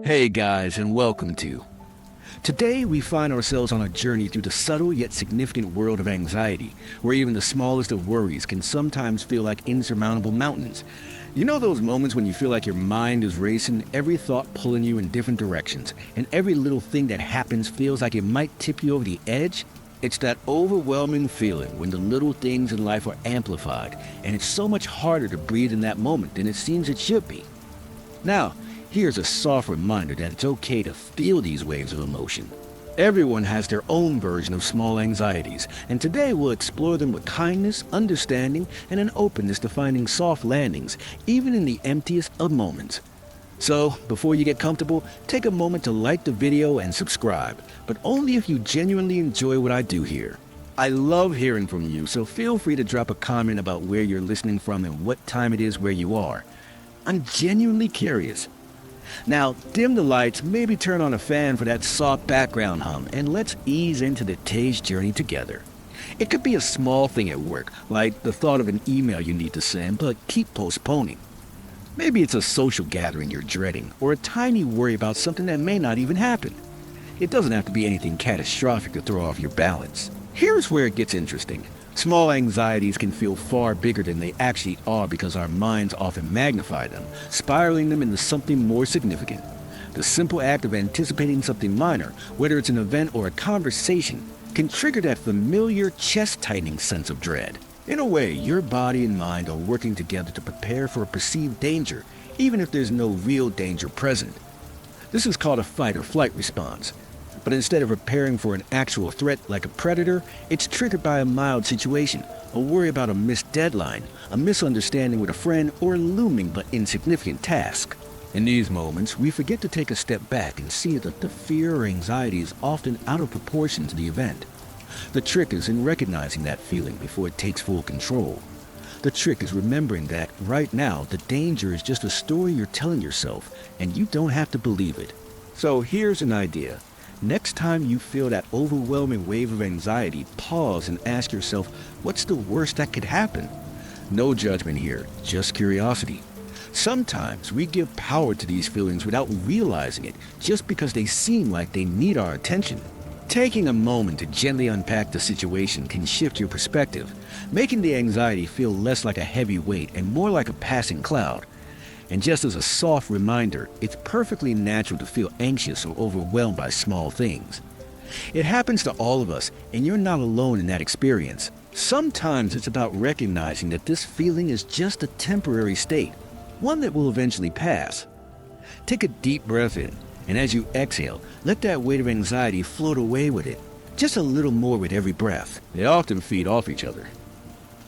Hey guys, and welcome to. Today we find ourselves on a journey through the subtle yet significant world of anxiety, where even the smallest of worries can sometimes feel like insurmountable mountains. You know those moments when you feel like your mind is racing, every thought pulling you in different directions, and every little thing that happens feels like it might tip you over the edge? It's that overwhelming feeling when the little things in life are amplified, and it's so much harder to breathe in that moment than it seems it should be. Now, here's a soft reminder that it's okay to feel these waves of emotion. Everyone has their own version of small anxieties, and today we'll explore them with kindness, understanding, and an openness to finding soft landings, even in the emptiest of moments. So, before you get comfortable, take a moment to like the video and subscribe, but only if you genuinely enjoy what I do here. I love hearing from you, so feel free to drop a comment about where you're listening from and what time it is where you are. I'm genuinely curious. Now, dim the lights, maybe turn on a fan for that soft background hum, and let's ease into the day's journey together. It could be a small thing at work, like the thought of an email you need to send but keep postponing. Maybe it's a social gathering you're dreading, or a tiny worry about something that may not even happen. It doesn't have to be anything catastrophic to throw off your balance. Here's where it gets interesting. Small anxieties can feel far bigger than they actually are because our minds often magnify them, spiraling them into something more significant. The simple act of anticipating something minor, whether it's an event or a conversation, can trigger that familiar chest-tightening sense of dread. In a way, your body and mind are working together to prepare for a perceived danger, even if there's no real danger present. This is called a fight or flight response. But instead of preparing for an actual threat like a predator, it's triggered by a mild situation, a worry about a missed deadline, a misunderstanding with a friend, or a looming but insignificant task. In these moments, we forget to take a step back and see that the fear or anxiety is often out of proportion to the event. The trick is in recognizing that feeling before it takes full control. The trick is remembering that, right now, the danger is just a story you're telling yourself, and you don't have to believe it. So here's an idea. Next time you feel that overwhelming wave of anxiety, pause and ask yourself, what's the worst that could happen? No judgment here, just curiosity. Sometimes we give power to these feelings without realizing it, just because they seem like they need our attention. Taking a moment to gently unpack the situation can shift your perspective, making the anxiety feel less like a heavy weight and more like a passing cloud. And just as a soft reminder, it's perfectly natural to feel anxious or overwhelmed by small things. It happens to all of us, and you're not alone in that experience. Sometimes it's about recognizing that this feeling is just a temporary state, one that will eventually pass. Take a deep breath in, and as you exhale, let that weight of anxiety float away with it, just a little more with every breath. They often feed off each other.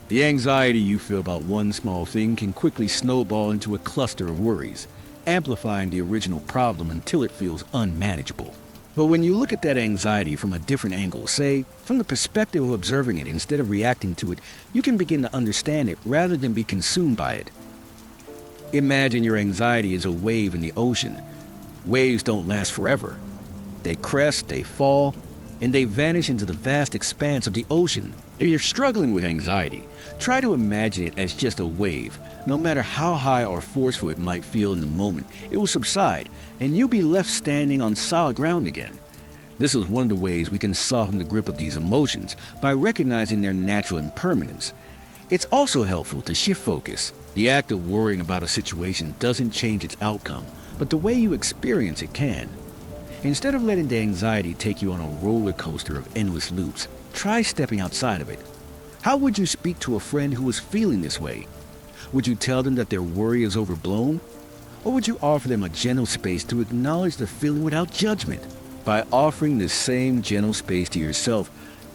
The anxiety you feel about one small thing can quickly snowball into a cluster of worries, amplifying the original problem until it feels unmanageable. But when you look at that anxiety from a different angle, say, from the perspective of observing it instead of reacting to it, you can begin to understand it rather than be consumed by it. Imagine your anxiety is a wave in the ocean. Waves don't last forever. They crest, they fall, and they vanish into the vast expanse of the ocean. If you're struggling with anxiety, try to imagine it as just a wave. No matter how high or forceful it might feel in the moment, it will subside, and you'll be left standing on solid ground again. This is one of the ways we can soften the grip of these emotions, by recognizing their natural impermanence. It's also helpful to shift focus. The act of worrying about a situation doesn't change its outcome, but the way you experience it can. Instead of letting the anxiety take you on a roller coaster of endless loops, try stepping outside of it. How would you speak to a friend who was feeling this way? Would you tell them that their worry is overblown? Or would you offer them a gentle space to acknowledge the feeling without judgment? By offering the same gentle space to yourself,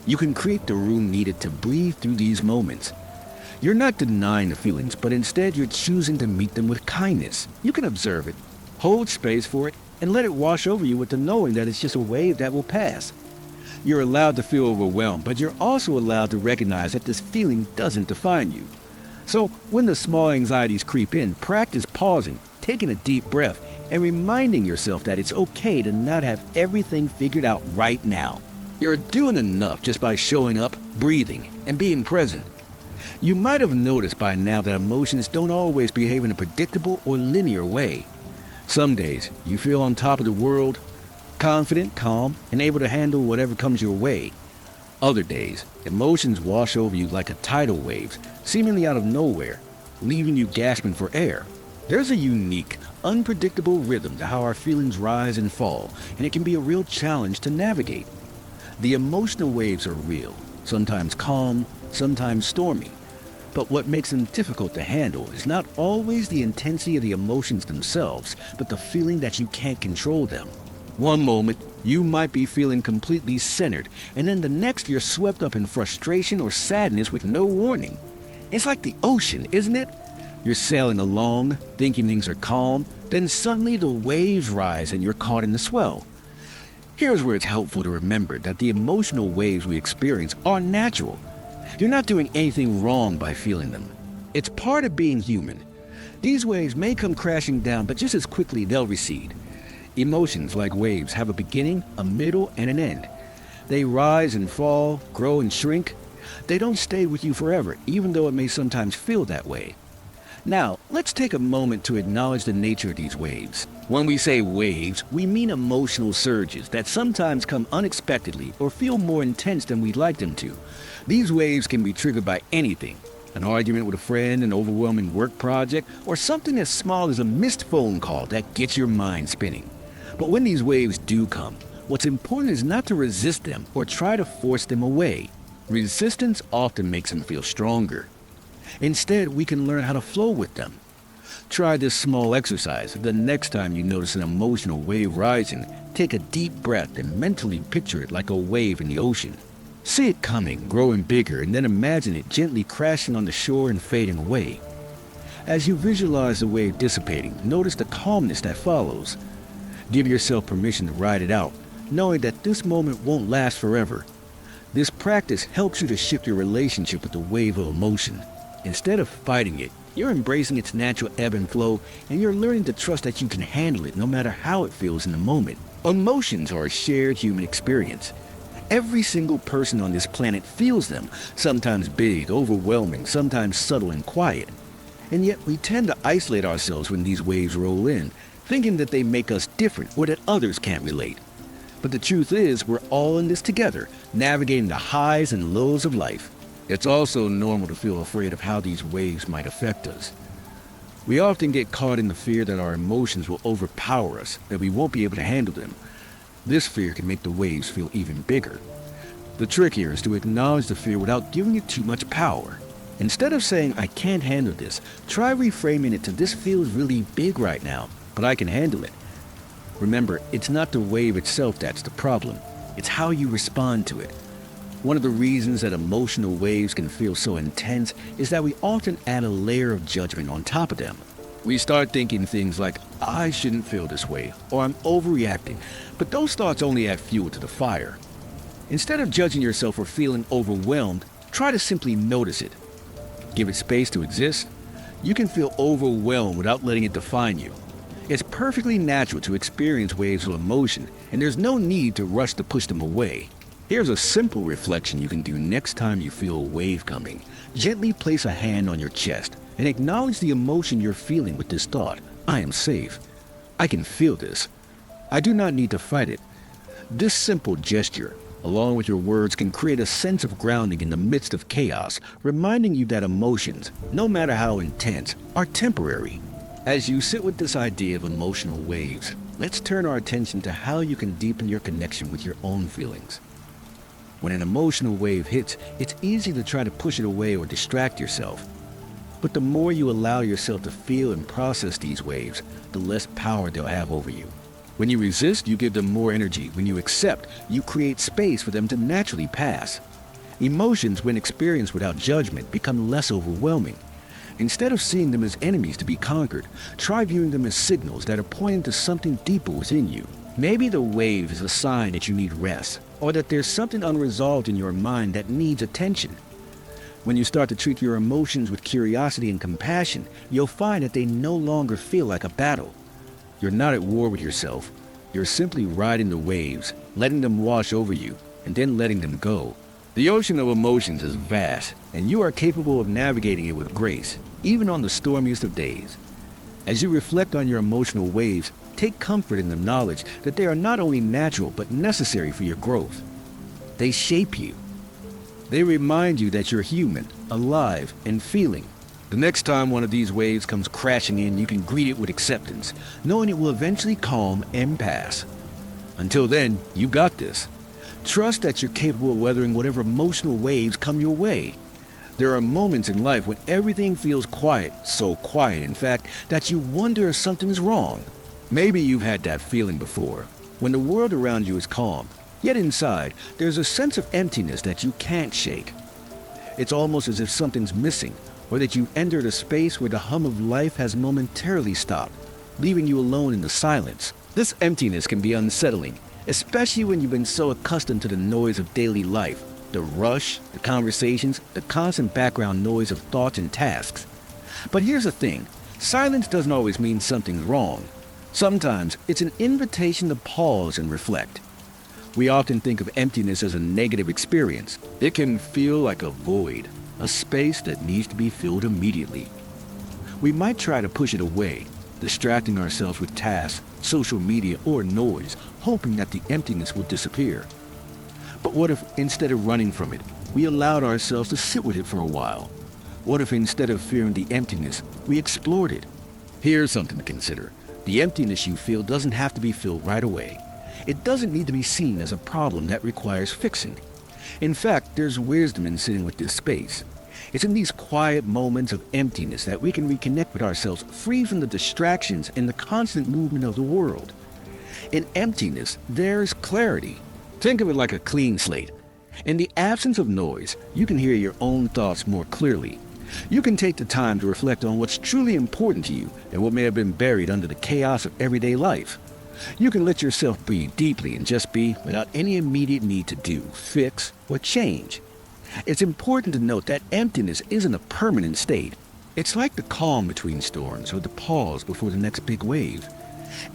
you can create the room needed to breathe through these moments. You're not denying the feelings, but instead you're choosing to meet them with kindness. You can observe it, hold space for it, and let it wash over you with the knowing that it's just a wave that will pass. You're allowed to feel overwhelmed, but you're also allowed to recognize that this feeling doesn't define you. So when the small anxieties creep in, practice pausing, taking a deep breath, and reminding yourself that it's okay to not have everything figured out right now. You're doing enough just by showing up, breathing, and being present. You might have noticed by now that emotions don't always behave in a predictable or linear way. Some days, you feel on top of the world, confident, calm, and able to handle whatever comes your way. Other days, emotions wash over you like a tidal wave, seemingly out of nowhere, leaving you gasping for air. There's a unique, unpredictable rhythm to how our feelings rise and fall, and it can be a real challenge to navigate. The emotional waves are real, sometimes calm, sometimes stormy. But what makes them difficult to handle is not always the intensity of the emotions themselves, but the feeling that you can't control them. One moment, you might be feeling completely centered, and then the next you're swept up in frustration or sadness with no warning. It's like the ocean, isn't it? You're sailing along, thinking things are calm, then suddenly the waves rise and you're caught in the swell. Here's where it's helpful to remember that the emotional waves we experience are natural. You're not doing anything wrong by feeling them. It's part of being human. These waves may come crashing down, but just as quickly they'll recede. Emotions, like waves, have a beginning, a middle, and an end. They rise and fall, grow and shrink. They don't stay with you forever, even though it may sometimes feel that way. Now, let's take a moment to acknowledge the nature of these waves. When we say waves, we mean emotional surges that sometimes come unexpectedly or feel more intense than we'd like them to. These waves can be triggered by anything: an argument with a friend, an overwhelming work project, or something as small as a missed phone call that gets your mind spinning. But when these waves do come, what's important is not to resist them or try to force them away. Resistance often makes them feel stronger. Instead, we can learn how to flow with them. Try this small exercise. The next time you notice an emotional wave rising, take a deep breath and mentally picture it like a wave in the ocean. See it coming, growing bigger, and then imagine it gently crashing on the shore and fading away. As you visualize the wave dissipating, notice the calmness that follows. Give yourself permission to ride it out, knowing that this moment won't last forever. This practice helps you to shift your relationship with the wave of emotion. Instead of fighting it, you're embracing its natural ebb and flow, and you're learning to trust that you can handle it no matter how it feels in the moment. Emotions are a shared human experience. Every single person on this planet feels them, sometimes big, overwhelming, sometimes subtle and quiet. And yet we tend to isolate ourselves when these waves roll in, thinking that they make us different or that others can't relate. But the truth is, we're all in this together, navigating the highs and lows of life. It's also normal to feel afraid of how these waves might affect us. We often get caught in the fear that our emotions will overpower us, that we won't be able to handle them. This fear can make the waves feel even bigger. The trick here is to acknowledge the fear without giving it too much power. Instead of saying, "I can't handle this," try reframing it to, "This feels really big right now, but I can handle it." Remember, it's not the wave itself that's the problem. It's how you respond to it. One of the reasons that emotional waves can feel so intense is that we often add a layer of judgment on top of them. We start thinking things like, "I shouldn't feel this way," or "I'm overreacting," but those thoughts only add fuel to the fire. Instead of judging yourself for feeling overwhelmed, try to simply notice it. Give it space to exist. You can feel overwhelmed without letting it define you. It's perfectly natural to experience waves of emotion, and there's no need to rush to push them away. Here's a simple reflection you can do next time you feel a wave coming. Gently place a hand on your chest and acknowledge the emotion you're feeling with this thought: "I am safe. I can feel this. I do not need to fight it." This simple gesture, along with your words, can create a sense of grounding in the midst of chaos, reminding you that emotions, no matter how intense, are temporary. As you sit with this idea of emotional waves, let's turn our attention to how you can deepen your connection with your own feelings. When an emotional wave hits, it's easy to try to push it away or distract yourself. But the more you allow yourself to feel and process these waves, the less power they'll have over you. When you resist, you give them more energy. When you accept, you create space for them to naturally pass. Emotions, when experienced without judgment, become less overwhelming. Instead of seeing them as enemies to be conquered, try viewing them as signals that are pointing to something deeper within you. Maybe the wave is a sign that you need rest, or that there's something unresolved in your mind that needs attention. When you start to treat your emotions with curiosity and compassion, you'll find that they no longer feel like a battle. You're not at war with yourself. You're simply riding the waves, letting them wash over you, and then letting them go. The ocean of emotions is vast, and you are capable of navigating it with grace, even on the stormiest of days. As you reflect on your emotional waves, take comfort in the knowledge that they are not only natural but necessary for your growth. They shape you. They remind you that you're human, alive, and feeling. The next time one of these waves comes crashing in, you can greet it with acceptance, knowing it will eventually calm and pass. Until then, you got this. Trust that you're capable of weathering whatever emotional waves come your way. There are moments in life when everything feels quiet, so quiet, in fact, that you wonder if something's wrong. Maybe you've had that feeling before, when the world around you is calm, yet inside, there's a sense of emptiness that you can't shake. It's almost as if something's missing, or that you've entered a space where the hum of life has momentarily stopped, leaving you alone in the silence. This emptiness can be unsettling, especially when you've been so accustomed to the noise of daily life, the rush, the conversations, the constant background noise of thoughts and tasks. But here's the thing, silence doesn't always mean something's wrong. Sometimes it's an invitation to pause and reflect. We often think of emptiness as a negative experience. It can feel like a void, a space that needs to be filled immediately. We might try to push it away, distracting ourselves with tasks, social media, or noise, hoping that the emptiness will disappear. But what if, instead of running from it, we allowed ourselves to sit with it for a while? What if, instead of fearing the emptiness, we explored it? Here's something to consider. The emptiness you feel doesn't have to be filled right away. It doesn't need to be seen as a problem that requires fixing. In fact, there's wisdom in sitting with this space. It's in these quiet moments of emptiness that we can reconnect with ourselves, free from the distractions and the constant movement of the world. In emptiness, there's clarity. Think of it like a clean slate. In the absence of noise, you can hear your own thoughts more clearly. You can take the time to reflect on what's truly important to you and what may have been buried under the chaos of everyday life. You can let yourself breathe deeply and just be without any immediate need to do, fix, or change. It's important to note that emptiness isn't a permanent state. It's like the calm between storms or the pause before the next big wave.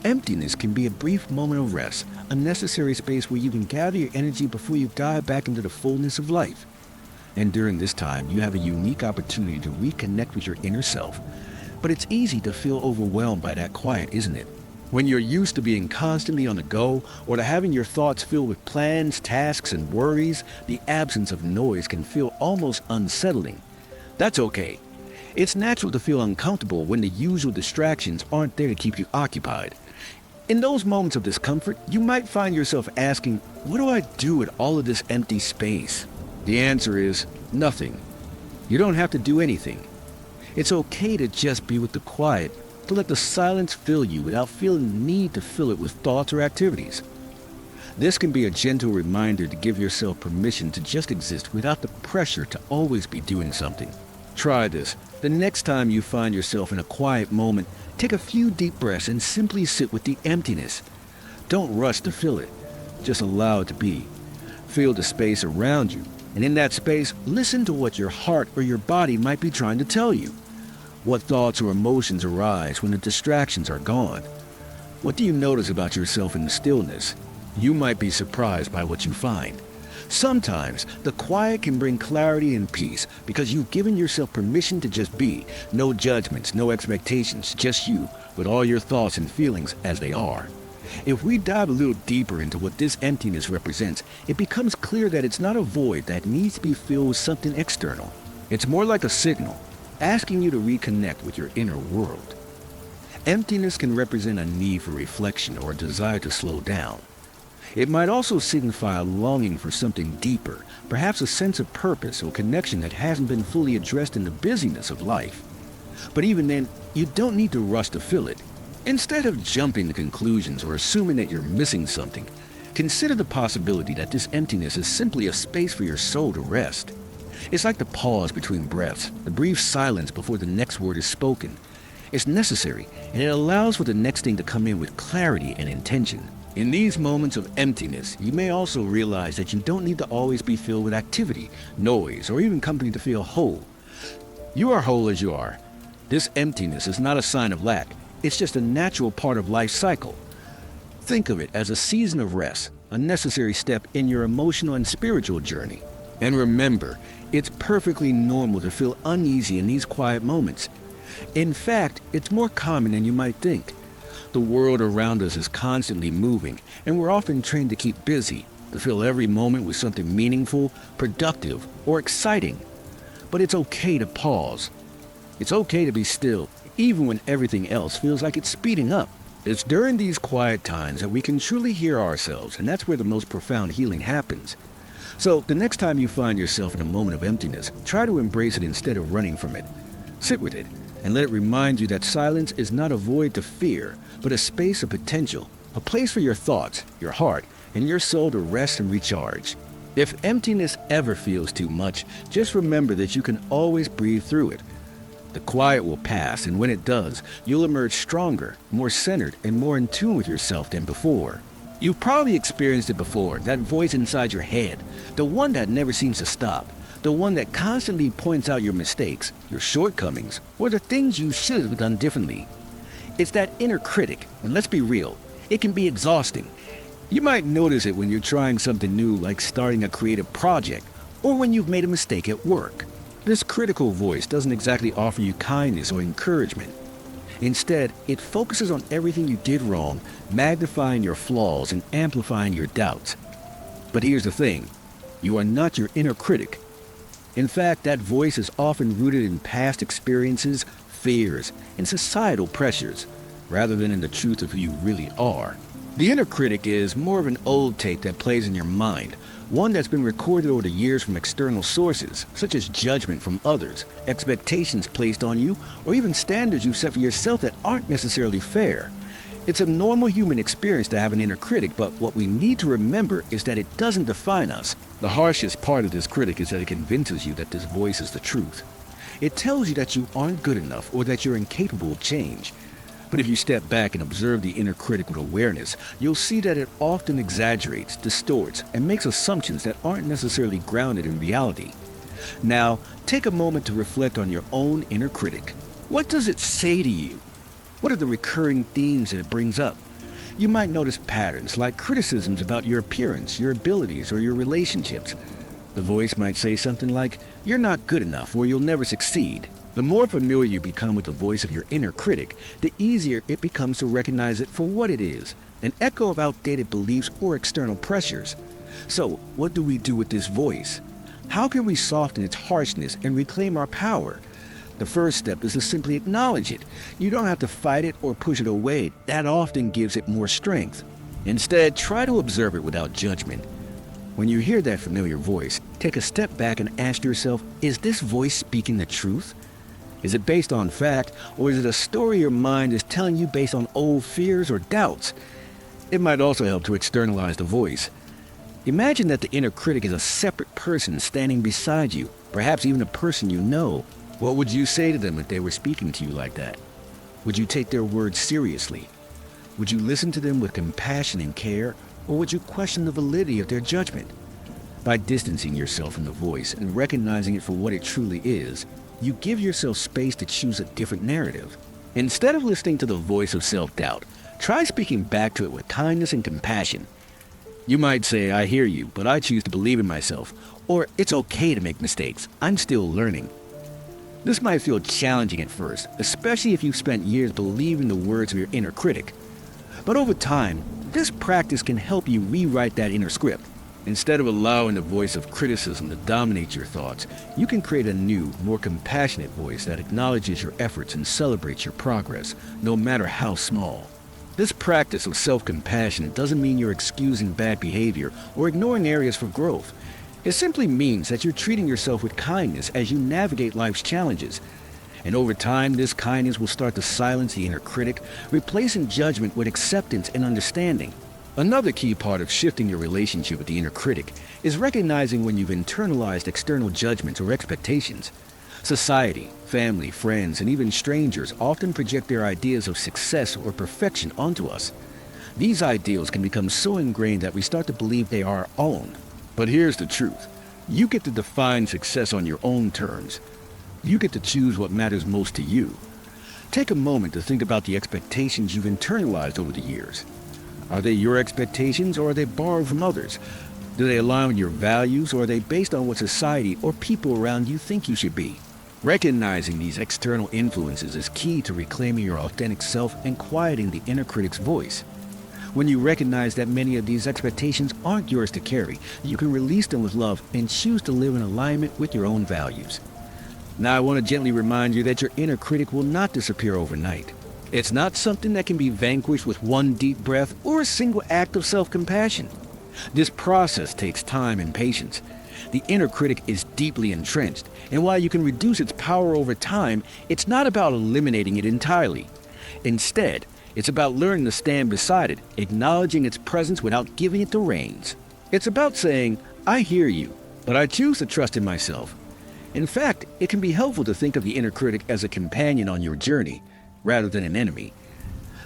Emptiness can be a brief moment of rest, a necessary space where you can gather your energy before you dive back into the fullness of life. And during this time, you have a unique opportunity to reconnect with your inner self. But it's easy to feel overwhelmed by that quiet, isn't it? When you're used to being constantly on the go, or to having your thoughts filled with plans, tasks, and worries, the absence of noise can feel almost unsettling. That's okay. It's natural to feel uncomfortable when the usual distractions aren't there to keep you occupied. In those moments of discomfort, you might find yourself asking, what do I do with all of this empty space? The answer is nothing. You don't have to do anything. It's okay to just be with the quiet, to let the silence fill you without feeling the need to fill it with thoughts or activities. This can be a gentle reminder to give yourself permission to just exist without the pressure to always be doing something. Try this. The next time you find yourself in a quiet moment, take a few deep breaths and simply sit with the emptiness. Don't rush to fill it. Just allow it to be. Feel the space around you, and in that space, listen to what your heart or your body might be trying to tell you. What thoughts or emotions arise when the distractions are gone? What do you notice about yourself in the stillness? You might be surprised by what you find. Sometimes, the quiet can bring clarity and peace because you've given yourself permission to just be. No judgments, no expectations, just you, with all your thoughts and feelings as they are. If we dive a little deeper into what this emptiness represents, it becomes clear that it's not a void that needs to be filled with something external. It's more like a signal, asking you to reconnect with your inner world. Emptiness can represent a need for reflection or a desire to slow down. It might also signify a longing for something deeper, perhaps a sense of purpose or connection that hasn't been fully addressed in the busyness of life. But even then, you don't need to rush to fill it. Instead of jumping to conclusions or assuming that you're missing something, consider the possibility that this emptiness is simply a space for your soul to rest. It's like the pause between breaths, the brief silence before the next word is spoken. It's necessary, and it allows for the next thing to come in with clarity and intention. In these moments of emptiness, you may also realize that you don't need to always be filled with activity, noise, or even company to feel whole. You are whole as you are. This emptiness is not a sign of lack. It's just a natural part of life's cycle. Think of it as a season of rest, a necessary step in your emotional and spiritual journey. And remember, it's perfectly normal to feel uneasy in these quiet moments. In fact, it's more common than you might think. The world around us is constantly moving, and we're often trained to keep busy, to fill every moment with something meaningful, productive, or exciting. But it's okay to pause. It's okay to be still, even when everything else feels like it's speeding up. It's during these quiet times that we can truly hear ourselves, and that's where the most profound healing happens. So, the next time you find yourself in a moment of emptiness, try to embrace it instead of running from it. Sit with it, and let it remind you that silence is not a void to fear, but a space of potential, a place for your thoughts, your heart, and your soul to rest and recharge. If emptiness ever feels too much, just remember that you can always breathe through it. The quiet will pass, and when it does, you'll emerge stronger, more centered, and more in tune with yourself than before. You've probably experienced it before, that voice inside your head, the one that never seems to stop, the one that constantly points out your mistakes, your shortcomings, or the things you should have done differently. It's that inner critic, and let's be real, it can be exhausting. You might notice it when you're trying something new, like starting a creative project, or when you've made a mistake at work. This critical voice doesn't exactly offer you kindness or encouragement. Instead, it focuses on everything you did wrong, magnifying your flaws and amplifying your doubts. But here's the thing, you are not your inner critic. In fact, that voice is often rooted in past experiences, fears, and societal pressures, rather than in the truth of who you really are. The inner critic is more of an old tape that plays in your mind, one that's been recorded over the years from external sources, such as judgment from others, expectations placed on you, or even standards you set for yourself that aren't necessarily fair. It's a normal human experience to have an inner critic, but what we need to remember is that it doesn't define us. The harshest part of this critic is that it convinces you that this voice is the truth. It tells you that you aren't good enough or that you're incapable of change. But if you step back and observe the inner critic with awareness, you'll see that it often exaggerates, distorts, and makes assumptions that aren't necessarily grounded in reality. Now, take a moment to reflect on your own inner critic. What does it say to you? What are the recurring themes that it brings up? You might notice patterns like criticisms about your appearance, your abilities, or your relationships. The voice might say something like, "You're not good enough," or "You'll never succeed." The more familiar you become with the voice of your inner critic, the easier it becomes to recognize it for what it is, an echo of outdated beliefs or external pressures. So, what do we do with this voice? How can we soften its harshness and reclaim our power? The first step is to simply acknowledge it. You don't have to fight it or push it away. That often gives it more strength. Instead, try to observe it without judgment. When you hear that familiar voice, take a step back and ask yourself, is this voice speaking the truth? Is it based on fact, or is it a story your mind is telling you based on old fears or doubts? It might also help to externalize the voice. Imagine that the inner critic is a separate person standing beside you, perhaps even a person you know. What would you say to them if they were speaking to you like that? Would you take their words seriously? Would you listen to them with compassion and care, or would you question the validity of their judgment? By distancing yourself from the voice and recognizing it for what it truly is, you give yourself space to choose a different narrative. Instead of listening to the voice of self-doubt, try speaking back to it with kindness and compassion. You might say, "I hear you, but I choose to believe in myself," or "It's okay to make mistakes. I'm still learning." This might feel challenging at first, especially if you've spent years believing the words of your inner critic. But over time, this practice can help you rewrite that inner script. Instead of allowing the voice of criticism to dominate your thoughts, you can create a new, more compassionate voice that acknowledges your efforts and celebrates your progress, no matter how small. This practice of self-compassion doesn't mean you're excusing bad behavior or ignoring areas for growth. It simply means that you're treating yourself with kindness as you navigate life's challenges. And over time, this kindness will start to silence the inner critic, replacing judgment with acceptance and understanding. Another key part of shifting your relationship with the inner critic is recognizing when you've internalized external judgments or expectations. Society, family, friends, and even strangers often project their ideas of success or perfection onto us. These ideals can become so ingrained that we start to believe they are our own. But here's the truth. You get to define success on your own terms. You get to choose what matters most to you. Take a moment to think about the expectations you've internalized over the years. Are they your expectations, or are they borrowed from others? Do they align with your values, or are they based on what society or people around you think you should be? Recognizing these external influences is key to reclaiming your authentic self and quieting the inner critic's voice. When you recognize that many of these expectations aren't yours to carry, you can release them with love and choose to live in alignment with your own values. Now, I want to gently remind you that your inner critic will not disappear overnight. It's not something that can be vanquished with one deep breath or a single act of self-compassion. This process takes time and patience. The inner critic is deeply entrenched, and while you can reduce its power over time, it's not about eliminating it entirely. Instead, it's about learning to stand beside it, acknowledging its presence without giving it the reins. It's about saying, I hear you, but I choose to trust in myself. In fact, it can be helpful to think of the inner critic as a companion on your journey, rather than an enemy.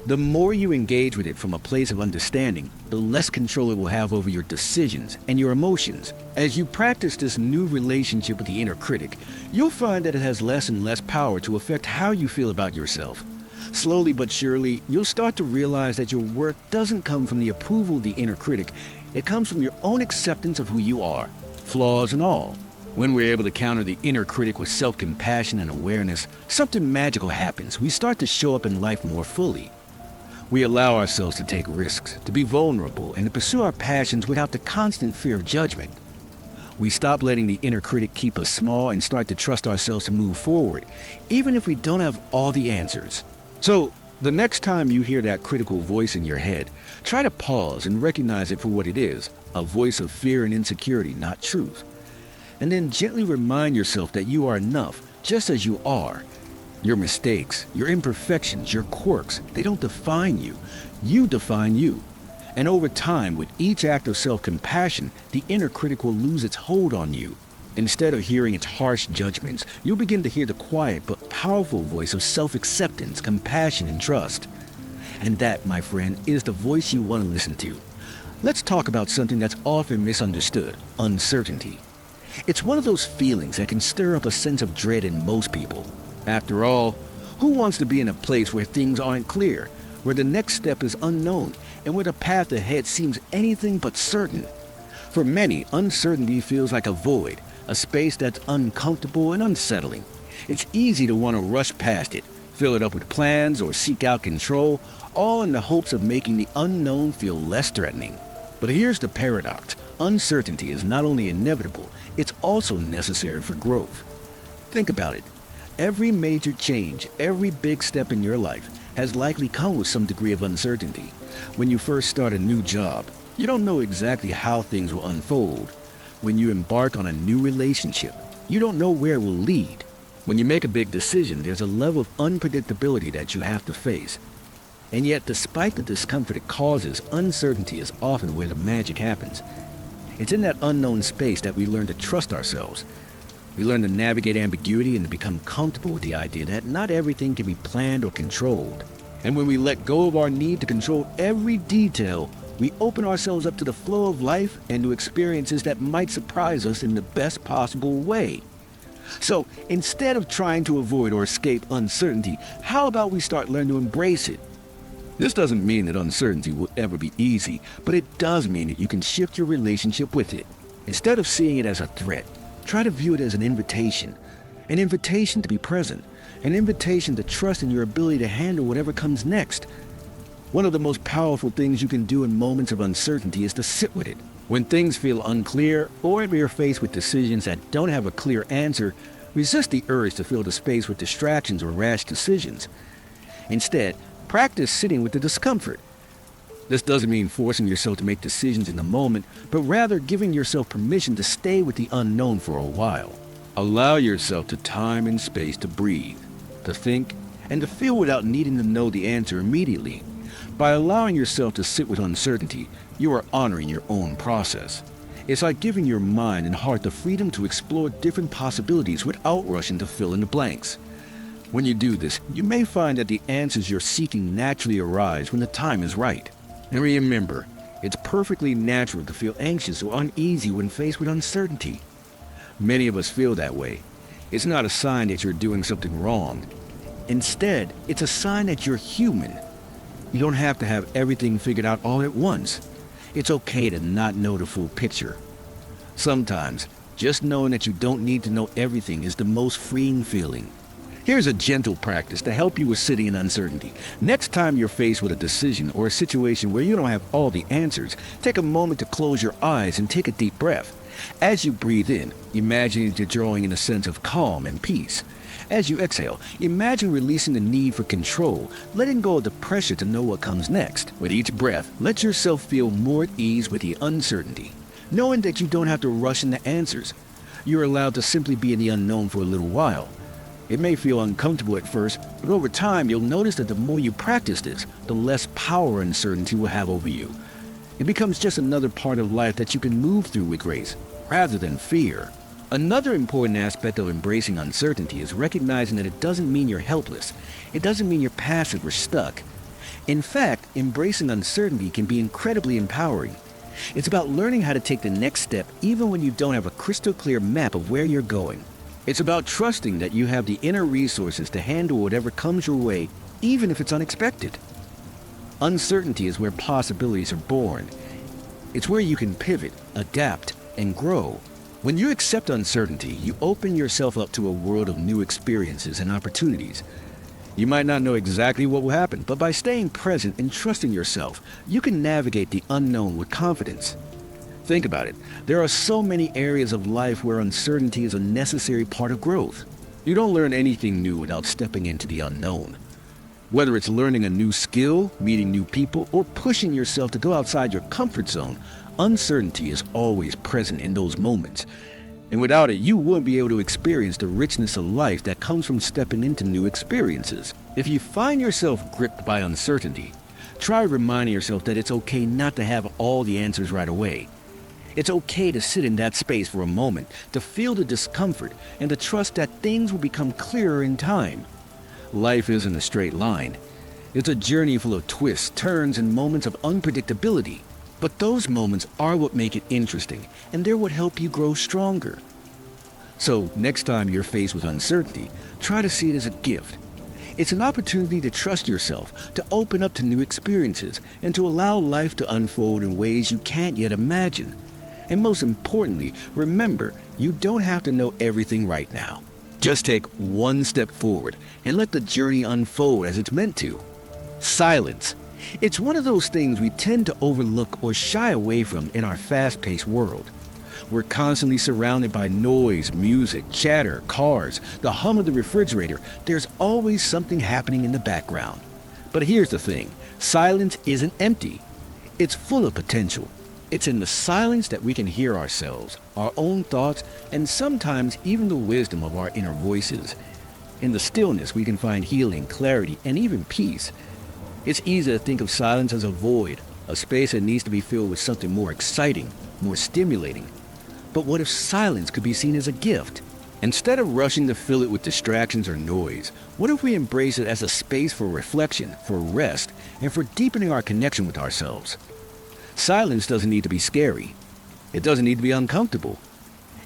The more you engage with it from a place of understanding, the less control it will have over your decisions and your emotions. As you practice this new relationship with the inner critic, you'll find that it has less and less power to affect how you feel about yourself. Slowly but surely, you'll start to realize that your worth doesn't come from the approval of the inner critic. It comes from your own acceptance of who you are, flaws and all. When we're able to counter the inner critic with self-compassion and awareness, something magical happens. We start to show up in life more fully. We allow ourselves to take risks, to be vulnerable, and to pursue our passions without the constant fear of judgment. We stop letting the inner critic keep us small and start to trust ourselves to move forward, even if we don't have all the answers. So, the next time you hear that critical voice in your head, try to pause and recognize it for what it is, a voice of fear and insecurity, not truth. And then gently remind yourself that you are enough, just as you are. Your mistakes, your imperfections, your quirks, they don't define you. You define you. And over time, with each act of self-compassion, the inner critic will lose its hold on you. Instead of hearing its harsh judgments, you'll begin to hear the quiet but powerful voice of self-acceptance, compassion, and trust. And that, my friend, is the voice you want to listen to. Let's talk about something that's often misunderstood: uncertainty. It's one of those feelings that can stir up a sense of dread in most people. After all, who wants to be in a place where things aren't clear, where the next step is unknown, and where the path ahead seems anything but certain? For many, uncertainty feels like a void, a space that's uncomfortable and unsettling. It's easy to want to rush past it, fill it up with plans or seek out control, all in the hopes of making the unknown feel less threatening. But here's the paradox. Uncertainty is not only inevitable, it's also necessary for growth. Think about it. Every major change, every big step in your life has likely come with some degree of uncertainty. When you first start a new job, you don't know exactly how things will unfold. When you embark on a new relationship, you don't know where it will lead. When you make a big decision, there's a level of unpredictability that you have to face. And yet, despite the discomfort it causes, uncertainty is often where the magic happens. It's in that unknown space that we learn to trust ourselves. We learn to navigate ambiguity and to become comfortable with the idea that not everything can be planned or controlled. And when we let go of our need to control every detail, we open ourselves up to the flow of life and to experiences that might surprise us in the best possible way. So, instead of trying to avoid or escape uncertainty, how about we start learning to embrace it? This doesn't mean that uncertainty will ever be easy, but it does mean that you can shift your relationship with it. Instead of seeing it as a threat, try to view it as an invitation to be present, an invitation to trust in your ability to handle whatever comes next. One of the most powerful things you can do in moments of uncertainty is to sit with it. When things feel unclear, or you're faced with decisions that don't have a clear answer, resist the urge to fill the space with distractions or rash decisions. Instead, practice sitting with the discomfort. This doesn't mean forcing yourself to make decisions in the moment, but rather giving yourself permission to stay with the unknown for a while. Allow yourself the time and space to breathe, to think, and to feel without needing to know the answer immediately. By allowing yourself to sit with uncertainty, you are honoring your own process. It's like giving your mind and heart the freedom to explore different possibilities without rushing to fill in the blanks. When you do this, you may find that the answers you're seeking naturally arise when the time is right. And remember, it's perfectly natural to feel anxious or uneasy when faced with uncertainty. Many of us feel that way. It's not a sign that you're doing something wrong. Instead, it's a sign that you're human. You don't have to have everything figured out all at once. It's okay to not know the full picture. Sometimes, Just knowing that you don't need to know everything is the most freeing feeling. Here's a gentle practice to help you with sitting in uncertainty. Next time you're faced with a decision or a situation where you don't have all the answers, take a moment to close your eyes and take a deep breath. As you breathe in, imagine that you're drawing in a sense of calm and peace. As you exhale, imagine releasing the need for control, letting go of the pressure to know what comes next. With each breath, let yourself feel more at ease with the uncertainty, knowing that you don't have to rush into answers. You're allowed to simply be in the unknown for a little while. It may feel uncomfortable at first, but over time you'll notice that the more you practice this, the less power uncertainty will have over you. It becomes just another part of life that you can move through with grace, rather than fear. Another important aspect of embracing uncertainty is recognizing that it doesn't mean you're helpless. It doesn't mean you're passive or stuck. In fact, embracing uncertainty can be incredibly empowering. It's about learning how to take the next step even when you don't have a crystal clear map of where you're going. It's about trusting that you have the inner resources to handle whatever comes your way, even if it's unexpected. Uncertainty is where possibilities are born. It's where you can pivot, adapt, and grow. When you accept uncertainty, you open yourself up to a world of new experiences and opportunities. You might not know exactly what will happen, but by staying present and trusting yourself, you can navigate the unknown with confidence. Think about it. There are so many areas of life where uncertainty is a necessary part of growth. You don't learn anything new without stepping into the unknown. Whether it's learning a new skill, meeting new people, or pushing yourself to go outside your comfort zone, uncertainty is always present in those moments. And without it, you wouldn't be able to experience the richness of life that comes from stepping into new experiences. If you find yourself gripped by uncertainty, try reminding yourself that it's okay not to have all the answers right away. It's okay to sit in that space for a moment, to feel the discomfort, and to trust that things will become clearer in time. Life isn't a straight line. It's a journey full of twists, turns, and moments of unpredictability. But those moments are what make it interesting, and they're what help you grow stronger. So, next time you're faced with uncertainty, try to see it as a gift. It's an opportunity to trust yourself, to open up to new experiences, and to allow life to unfold in ways you can't yet imagine. And most importantly, remember, you don't have to know everything right now. Just take one step forward and let the journey unfold as it's meant to. Silence. It's one of those things we tend to overlook or shy away from in our fast-paced world. We're constantly surrounded by noise, music, chatter, cars, the hum of the refrigerator. There's always something happening in the background. But here's the thing, silence isn't empty. It's full of potential. It's in the silence that we can hear ourselves, our own thoughts, and sometimes even the wisdom of our inner voices. In the stillness, we can find healing, clarity, and even peace. It's easy to think of silence as a void, a space that needs to be filled with something more exciting, more stimulating. But what if silence could be seen as a gift? Instead of rushing to fill it with distractions or noise, what if we embrace it as a space for reflection, for rest, and for deepening our connection with ourselves? Silence doesn't need to be scary. It doesn't need to be uncomfortable.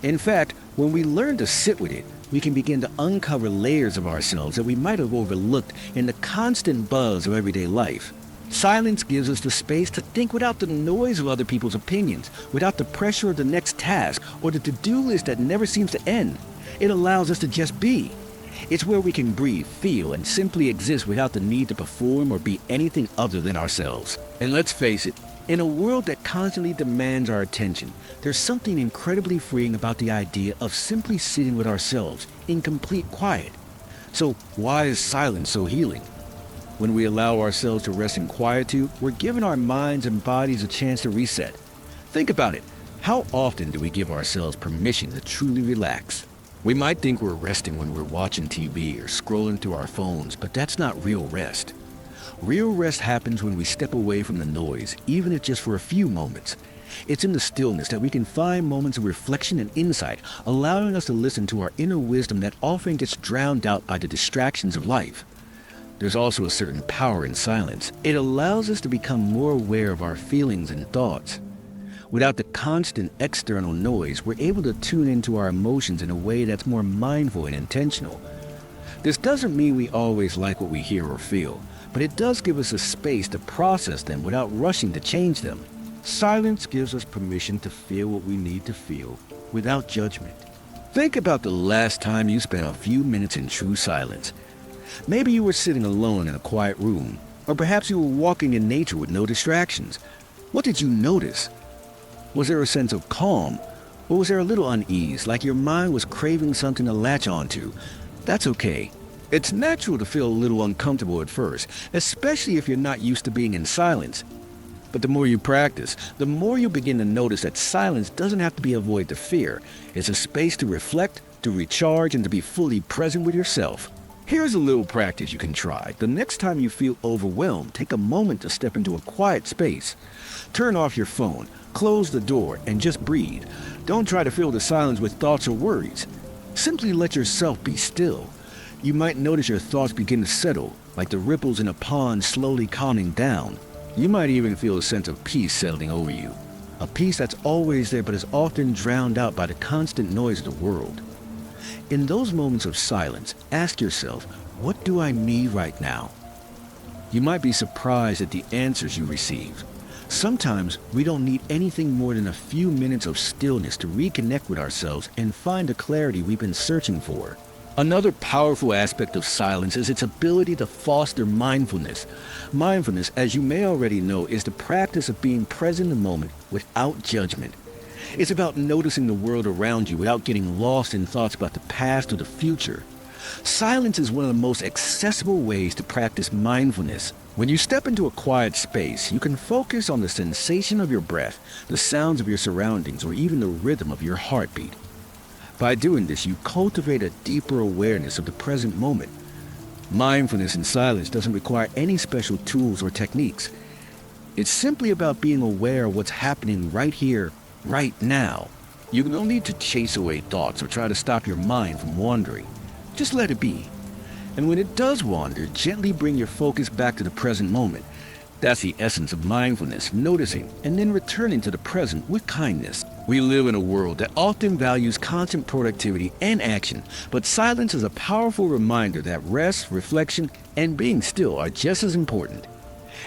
In fact, when we learn to sit with it, we can begin to uncover layers of ourselves that we might have overlooked in the constant buzz of everyday life. Silence gives us the space to think without the noise of other people's opinions, without the pressure of the next task or the to-do list that never seems to end. It allows us to just be. It's where we can breathe, feel, and simply exist without the need to perform or be anything other than ourselves. And let's face it, in a world that constantly demands our attention, there's something incredibly freeing about the idea of simply sitting with ourselves in complete quiet. So why is silence so healing? When we allow ourselves to rest in quietude, we're giving our minds and bodies a chance to reset. Think about it. How often do we give ourselves permission to truly relax? We might think we're resting when we're watching TV or scrolling through our phones, but that's not real rest. Real rest happens when we step away from the noise, even if just for a few moments. It's in the stillness that we can find moments of reflection and insight, allowing us to listen to our inner wisdom that often gets drowned out by the distractions of life. There's also a certain power in silence. It allows us to become more aware of our feelings and thoughts. Without the constant external noise, we're able to tune into our emotions in a way that's more mindful and intentional. This doesn't mean we always like what we hear or feel, but it does give us a space to process them without rushing to change them. Silence gives us permission to feel what we need to feel, without judgment. Think about the last time you spent a few minutes in true silence. Maybe you were sitting alone in a quiet room, or perhaps you were walking in nature with no distractions. What did you notice? Was there a sense of calm, or was there a little unease, like your mind was craving something to latch onto? That's okay. It's natural to feel a little uncomfortable at first, especially if you're not used to being in silence. But the more you practice, the more you begin to notice that silence doesn't have to be a void to fear. It's a space to reflect, to recharge, and to be fully present with yourself. Here's a little practice you can try. The next time you feel overwhelmed, take a moment to step into a quiet space. Turn off your phone, close the door, and just breathe. Don't try to fill the silence with thoughts or worries. Simply let yourself be still. You might notice your thoughts begin to settle, like the ripples in a pond slowly calming down. You might even feel a sense of peace settling over you. A peace that's always there but is often drowned out by the constant noise of the world. In those moments of silence, ask yourself, what do I need right now? You might be surprised at the answers you receive. Sometimes we don't need anything more than a few minutes of stillness to reconnect with ourselves and find the clarity we've been searching for. Another powerful aspect of silence is its ability to foster mindfulness. Mindfulness, as you may already know, is the practice of being present in the moment without judgment. It's about noticing the world around you without getting lost in thoughts about the past or the future. Silence is one of the most accessible ways to practice mindfulness. When you step into a quiet space, you can focus on the sensation of your breath, the sounds of your surroundings, or even the rhythm of your heartbeat. By doing this, you cultivate a deeper awareness of the present moment. Mindfulness in silence doesn't require any special tools or techniques. It's simply about being aware of what's happening right here, right now. You don't need to chase away thoughts or try to stop your mind from wandering. Just let it be. And when it does wander, gently bring your focus back to the present moment. That's the essence of mindfulness, noticing and then returning to the present with kindness. We live in a world that often values constant productivity and action, but silence is a powerful reminder that rest, reflection, and being still are just as important.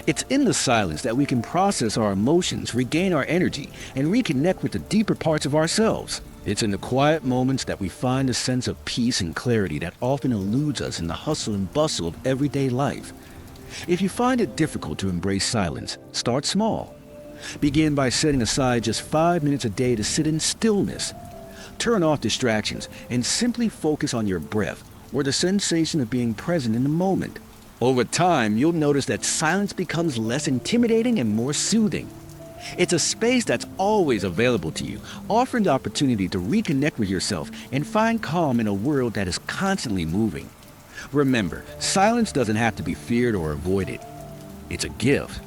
It's in the silence that we can process our emotions, regain our energy, and reconnect with the deeper parts of ourselves. It's in the quiet moments that we find a sense of peace and clarity that often eludes us in the hustle and bustle of everyday life. If you find it difficult to embrace silence, start small. Begin by setting aside just 5 minutes a day to sit in stillness. Turn off distractions and simply focus on your breath or the sensation of being present in the moment. Over time, you'll notice that silence becomes less intimidating and more soothing. It's a space that's always available to you, offering the opportunity to reconnect with yourself and find calm in a world that is constantly moving. Remember, silence doesn't have to be feared or avoided. It's a gift.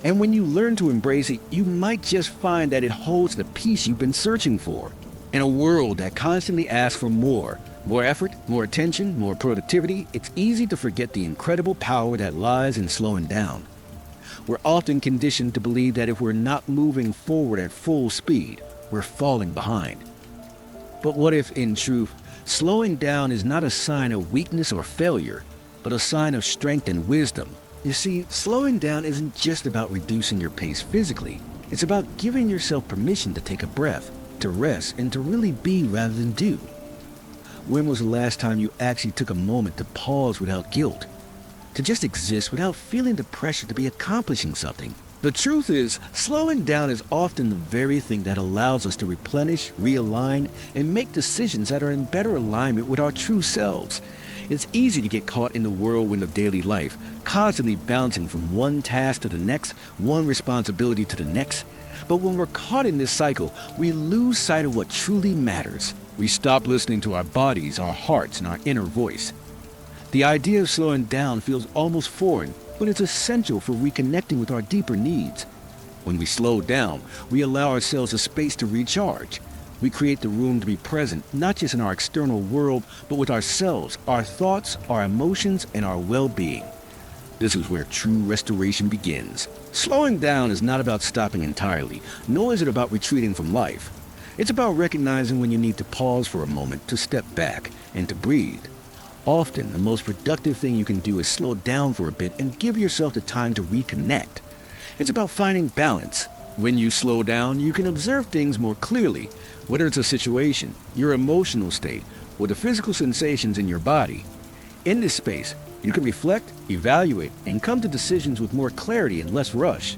And when you learn to embrace it, you might just find that it holds the peace you've been searching for. In a world that constantly asks for more effort, more attention, more productivity, it's easy to forget the incredible power that lies in slowing down. We're often conditioned to believe that if we're not moving forward at full speed, we're falling behind. But what if, in truth, slowing down is not a sign of weakness or failure, but a sign of strength and wisdom? You see, slowing down isn't just about reducing your pace physically. It's about giving yourself permission to take a breath, to rest, and to really be rather than do. When was the last time you actually took a moment to pause without guilt? To just exist without feeling the pressure to be accomplishing something? The truth is, slowing down is often the very thing that allows us to replenish, realign, and make decisions that are in better alignment with our true selves. It's easy to get caught in the whirlwind of daily life, constantly bouncing from one task to the next, one responsibility to the next. But when we're caught in this cycle, we lose sight of what truly matters. We stop listening to our bodies, our hearts, and our inner voice. The idea of slowing down feels almost foreign, but it's essential for reconnecting with our deeper needs. When we slow down, we allow ourselves a space to recharge. We create the room to be present, not just in our external world, but with ourselves, our thoughts, our emotions, and our well-being. This is where true restoration begins. Slowing down is not about stopping entirely, nor is it about retreating from life. It's about recognizing when you need to pause for a moment, to step back, and to breathe. Often, the most productive thing you can do is slow down for a bit and give yourself the time to reconnect. It's about finding balance, When you slow down, you can observe things more clearly, whether it's a situation, your emotional state, or the physical sensations in your body. In this space, you can reflect, evaluate, and come to decisions with more clarity and less rush.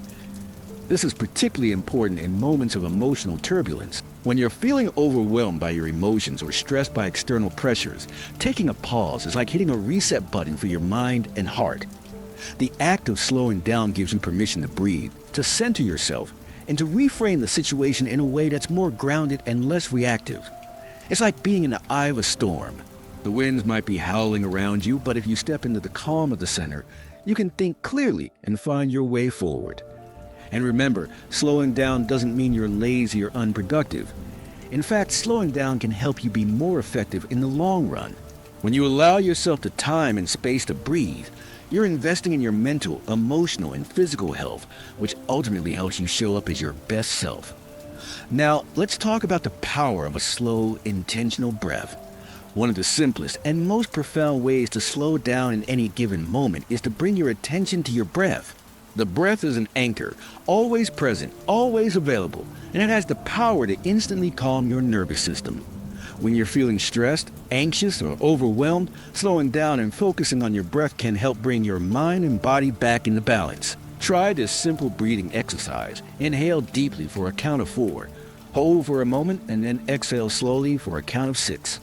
This is particularly important in moments of emotional turbulence. When you're feeling overwhelmed by your emotions or stressed by external pressures, taking a pause is like hitting a reset button for your mind and heart. The act of slowing down gives you permission to breathe, to center yourself, and to reframe the situation in a way that's more grounded and less reactive. It's like being in the eye of a storm. The winds might be howling around you, but if you step into the calm of the center, you can think clearly and find your way forward. And remember, slowing down doesn't mean you're lazy or unproductive. In fact, slowing down can help you be more effective in the long run. When you allow yourself the time and space to breathe, you're investing in your mental, emotional, and physical health, which ultimately helps you show up as your best self. Now, let's talk about the power of a slow, intentional breath. One of the simplest and most profound ways to slow down in any given moment is to bring your attention to your breath. The breath is an anchor, always present, always available, and it has the power to instantly calm your nervous system. When you're feeling stressed, anxious, or overwhelmed, slowing down and focusing on your breath can help bring your mind and body back into balance. Try this simple breathing exercise. Inhale deeply for a count of 4. Hold for a moment and then exhale slowly for a count of 6.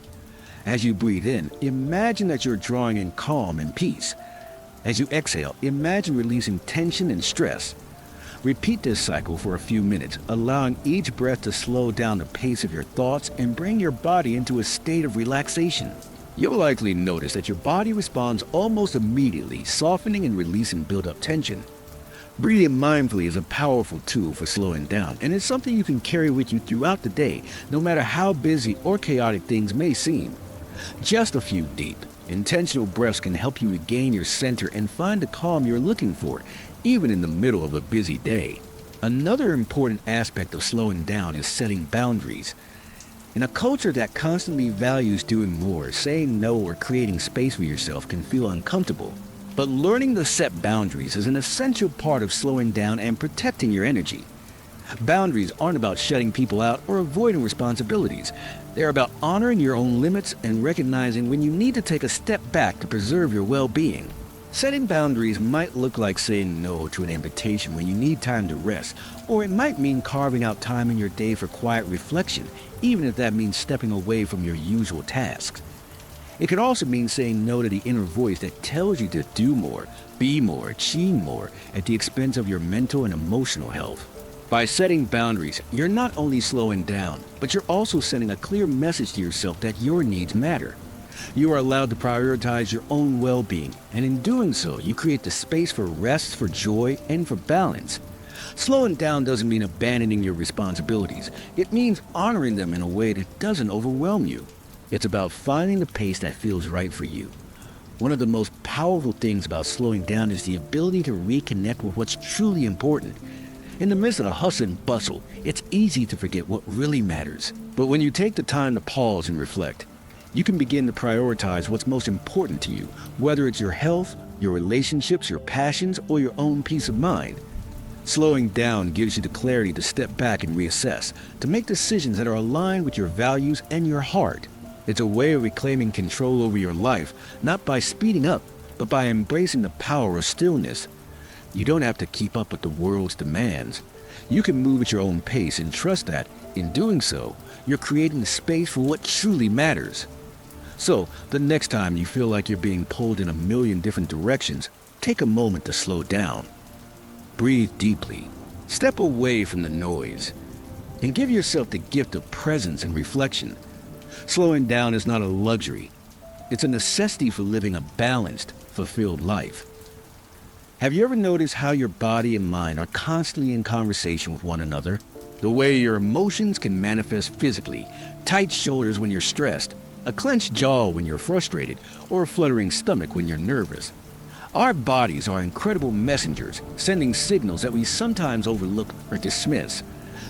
As you breathe in, imagine that you're drawing in calm and peace. As you exhale, imagine releasing tension and stress. Repeat this cycle for a few minutes, allowing each breath to slow down the pace of your thoughts and bring your body into a state of relaxation. You'll likely notice that your body responds almost immediately, softening and releasing built-up tension. Breathing mindfully is a powerful tool for slowing down, and it's something you can carry with you throughout the day, no matter how busy or chaotic things may seem. Just a few deep, intentional breaths can help you regain your center and find the calm you're looking for, even in the middle of a busy day. Another important aspect of slowing down is setting boundaries. In a culture that constantly values doing more, saying no or creating space for yourself can feel uncomfortable. But learning to set boundaries is an essential part of slowing down and protecting your energy. Boundaries aren't about shutting people out or avoiding responsibilities. They're about honoring your own limits and recognizing when you need to take a step back to preserve your well-being. Setting boundaries might look like saying no to an invitation when you need time to rest, or it might mean carving out time in your day for quiet reflection, even if that means stepping away from your usual tasks. It could also mean saying no to the inner voice that tells you to do more, be more, achieve more at the expense of your mental and emotional health. By setting boundaries, you're not only slowing down, but you're also sending a clear message to yourself that your needs matter. You are allowed to prioritize your own well-being, and in doing so, you create the space for rest, for joy, and for balance. Slowing down doesn't mean abandoning your responsibilities. It means honoring them in a way that doesn't overwhelm you. It's about finding the pace that feels right for you. One of the most powerful things about slowing down is the ability to reconnect with what's truly important. In the midst of the hustle and bustle, it's easy to forget what really matters. But when you take the time to pause and reflect, you can begin to prioritize what's most important to you, whether it's your health, your relationships, your passions, or your own peace of mind. Slowing down gives you the clarity to step back and reassess, to make decisions that are aligned with your values and your heart. It's a way of reclaiming control over your life, not by speeding up, but by embracing the power of stillness. You don't have to keep up with the world's demands. You can move at your own pace and trust that, in doing so, you're creating the space for what truly matters. So, the next time you feel like you're being pulled in a million different directions, take a moment to slow down. Breathe deeply, step away from the noise, and give yourself the gift of presence and reflection. Slowing down is not a luxury. It's a necessity for living a balanced, fulfilled life. Have you ever noticed how your body and mind are constantly in conversation with one another? The way your emotions can manifest physically, tight shoulders when you're stressed, a clenched jaw when you're frustrated, or a fluttering stomach when you're nervous. Our bodies are incredible messengers, sending signals that we sometimes overlook or dismiss.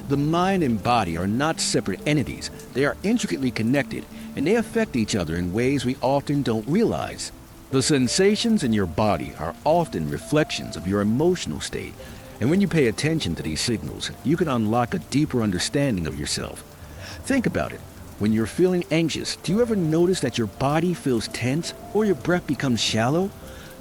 The mind and body are not separate entities. They are intricately connected, and they affect each other in ways we often don't realize. The sensations in your body are often reflections of your emotional state, And when you pay attention to these signals, you can unlock a deeper understanding of yourself. Think about it. When you're feeling anxious, do you ever notice that your body feels tense or your breath becomes shallow?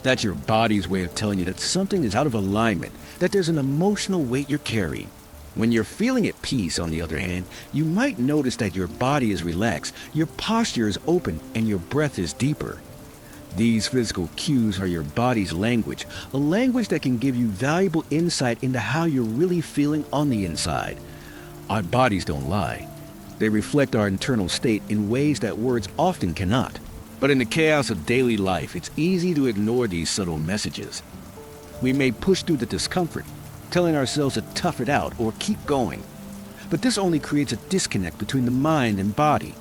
That's your body's way of telling you that something is out of alignment, that there's an emotional weight you're carrying. When you're feeling at peace, on the other hand, you might notice that your body is relaxed, your posture is open, and your breath is deeper. These physical cues are your body's language, a language that can give you valuable insight into how you're really feeling on the inside. Our bodies don't lie. They reflect our internal state in ways that words often cannot. But in the chaos of daily life, it's easy to ignore these subtle messages. We may push through the discomfort, telling ourselves to tough it out or keep going. But this only creates a disconnect between the mind and body.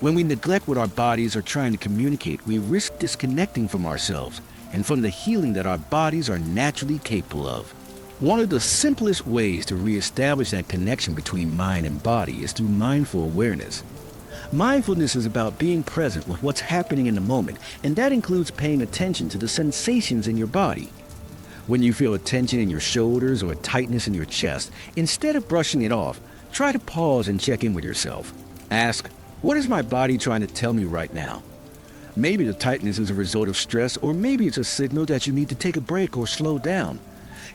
When we neglect what our bodies are trying to communicate, we risk disconnecting from ourselves and from the healing that our bodies are naturally capable of. One of the simplest ways to reestablish that connection between mind and body is through mindful awareness. Mindfulness is about being present with what's happening in the moment, and that includes paying attention to the sensations in your body. When you feel a tension in your shoulders or a tightness in your chest, instead of brushing it off, try to pause and check in with yourself. Ask, what is my body trying to tell me right now? Maybe the tightness is a result of stress, or maybe it's a signal that you need to take a break or slow down.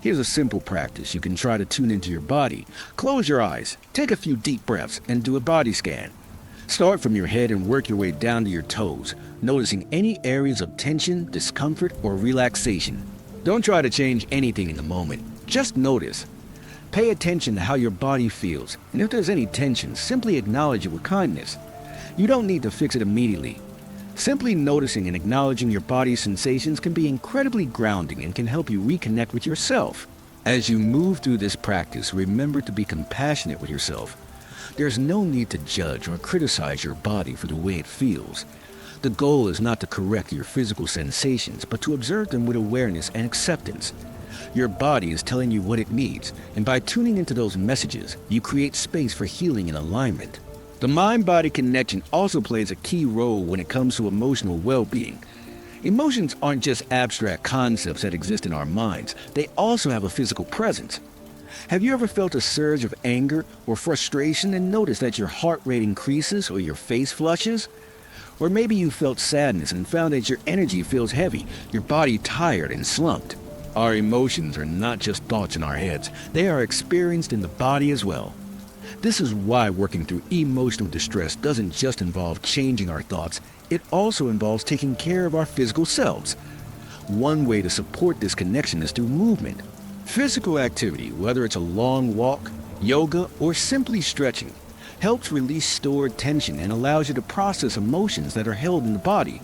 Here's a simple practice you can try to tune into your body. Close your eyes, take a few deep breaths, and do a body scan. Start from your head and work your way down to your toes, noticing any areas of tension, discomfort, or relaxation. Don't try to change anything in the moment. Just notice. Pay attention to how your body feels, and if there's any tension, simply acknowledge it with kindness. You don't need to fix it immediately. Simply noticing and acknowledging your body's sensations can be incredibly grounding and can help you reconnect with yourself. As you move through this practice, remember to be compassionate with yourself. There's no need to judge or criticize your body for the way it feels. The goal is not to correct your physical sensations, but to observe them with awareness and acceptance. Your body is telling you what it needs, and by tuning into those messages, you create space for healing and alignment. The mind-body connection also plays a key role when it comes to emotional well-being. Emotions aren't just abstract concepts that exist in our minds, they also have a physical presence. Have you ever felt a surge of anger or frustration and noticed that your heart rate increases or your face flushes? Or maybe you felt sadness and found that your energy feels heavy, your body tired and slumped. Our emotions are not just thoughts in our heads, they are experienced in the body as well. This is why working through emotional distress doesn't just involve changing our thoughts, it also involves taking care of our physical selves. One way to support this connection is through movement. Physical activity, whether it's a long walk, yoga, or simply stretching, helps release stored tension and allows you to process emotions that are held in the body.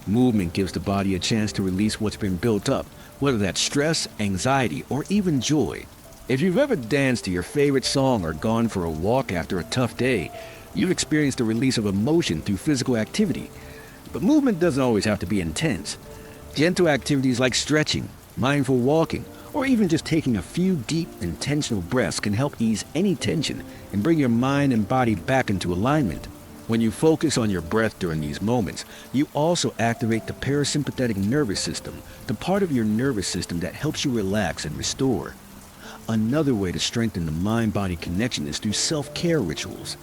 Movement gives the body a chance to release what's been built up, whether that's stress, anxiety, or even joy. If you've ever danced to your favorite song or gone for a walk after a tough day, you've experienced a release of emotion through physical activity. But movement doesn't always have to be intense. Gentle activities like stretching, mindful walking, or even just taking a few deep, intentional breaths can help ease any tension and bring your mind and body back into alignment. When you focus on your breath during these moments, you also activate the parasympathetic nervous system, the part of your nervous system that helps you relax and restore. Another way to strengthen the mind-body connection is through self-care rituals.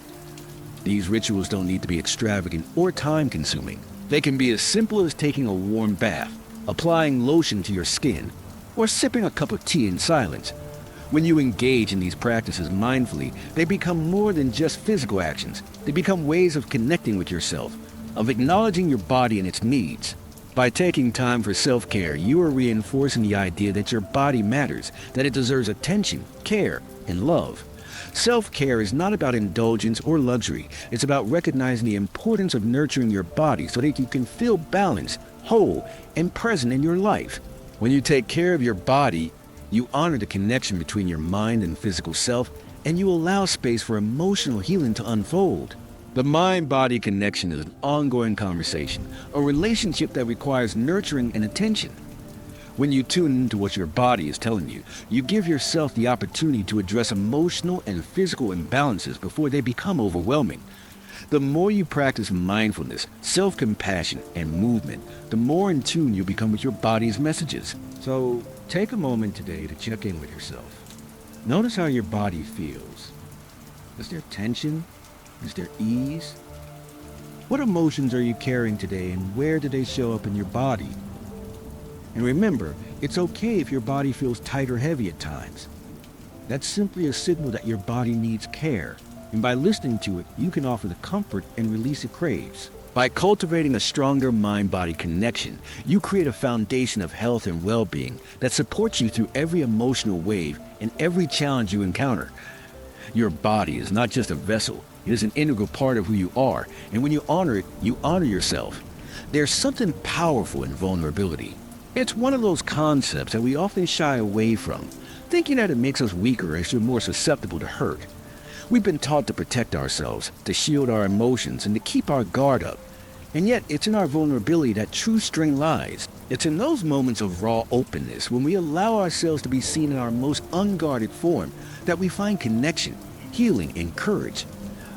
These rituals don't need to be extravagant or time-consuming. They can be as simple as taking a warm bath, applying lotion to your skin, or sipping a cup of tea in silence. When you engage in these practices mindfully, they become more than just physical actions. They become ways of connecting with yourself, of acknowledging your body and its needs. By taking time for self-care, you are reinforcing the idea that your body matters, that it deserves attention, care, and love. Self-care is not about indulgence or luxury. It's about recognizing the importance of nurturing your body so that you can feel balanced, whole, and present in your life. When you take care of your body, you honor the connection between your mind and physical self, and you allow space for emotional healing to unfold. The mind-body connection is an ongoing conversation, a relationship that requires nurturing and attention. When you tune into what your body is telling you, you give yourself the opportunity to address emotional and physical imbalances before they become overwhelming. The more you practice mindfulness, self-compassion, and movement, the more in tune you become with your body's messages. So, Take a moment today to check in with yourself. Notice how your body feels. Is there tension? Is there ease? What emotions are you carrying today, and where do they show up in your body? And remember, it's okay if your body feels tight or heavy at times. That's simply a signal that your body needs care, and by listening to it, you can offer the comfort and release it craves. By cultivating a stronger mind-body connection, you create a foundation of health and well-being that supports you through every emotional wave and every challenge you encounter. Your body is not just a vessel, it is an integral part of who you are, and when you honor it, you honor yourself. There's something powerful in vulnerability. It's one of those concepts that we often shy away from, thinking that it makes us weaker as we're more susceptible to hurt. We've been taught to protect ourselves, to shield our emotions, and to keep our guard up. And yet, it's in our vulnerability that true strength lies. It's in those moments of raw openness, when we allow ourselves to be seen in our most unguarded form, that we find connection, healing, and courage.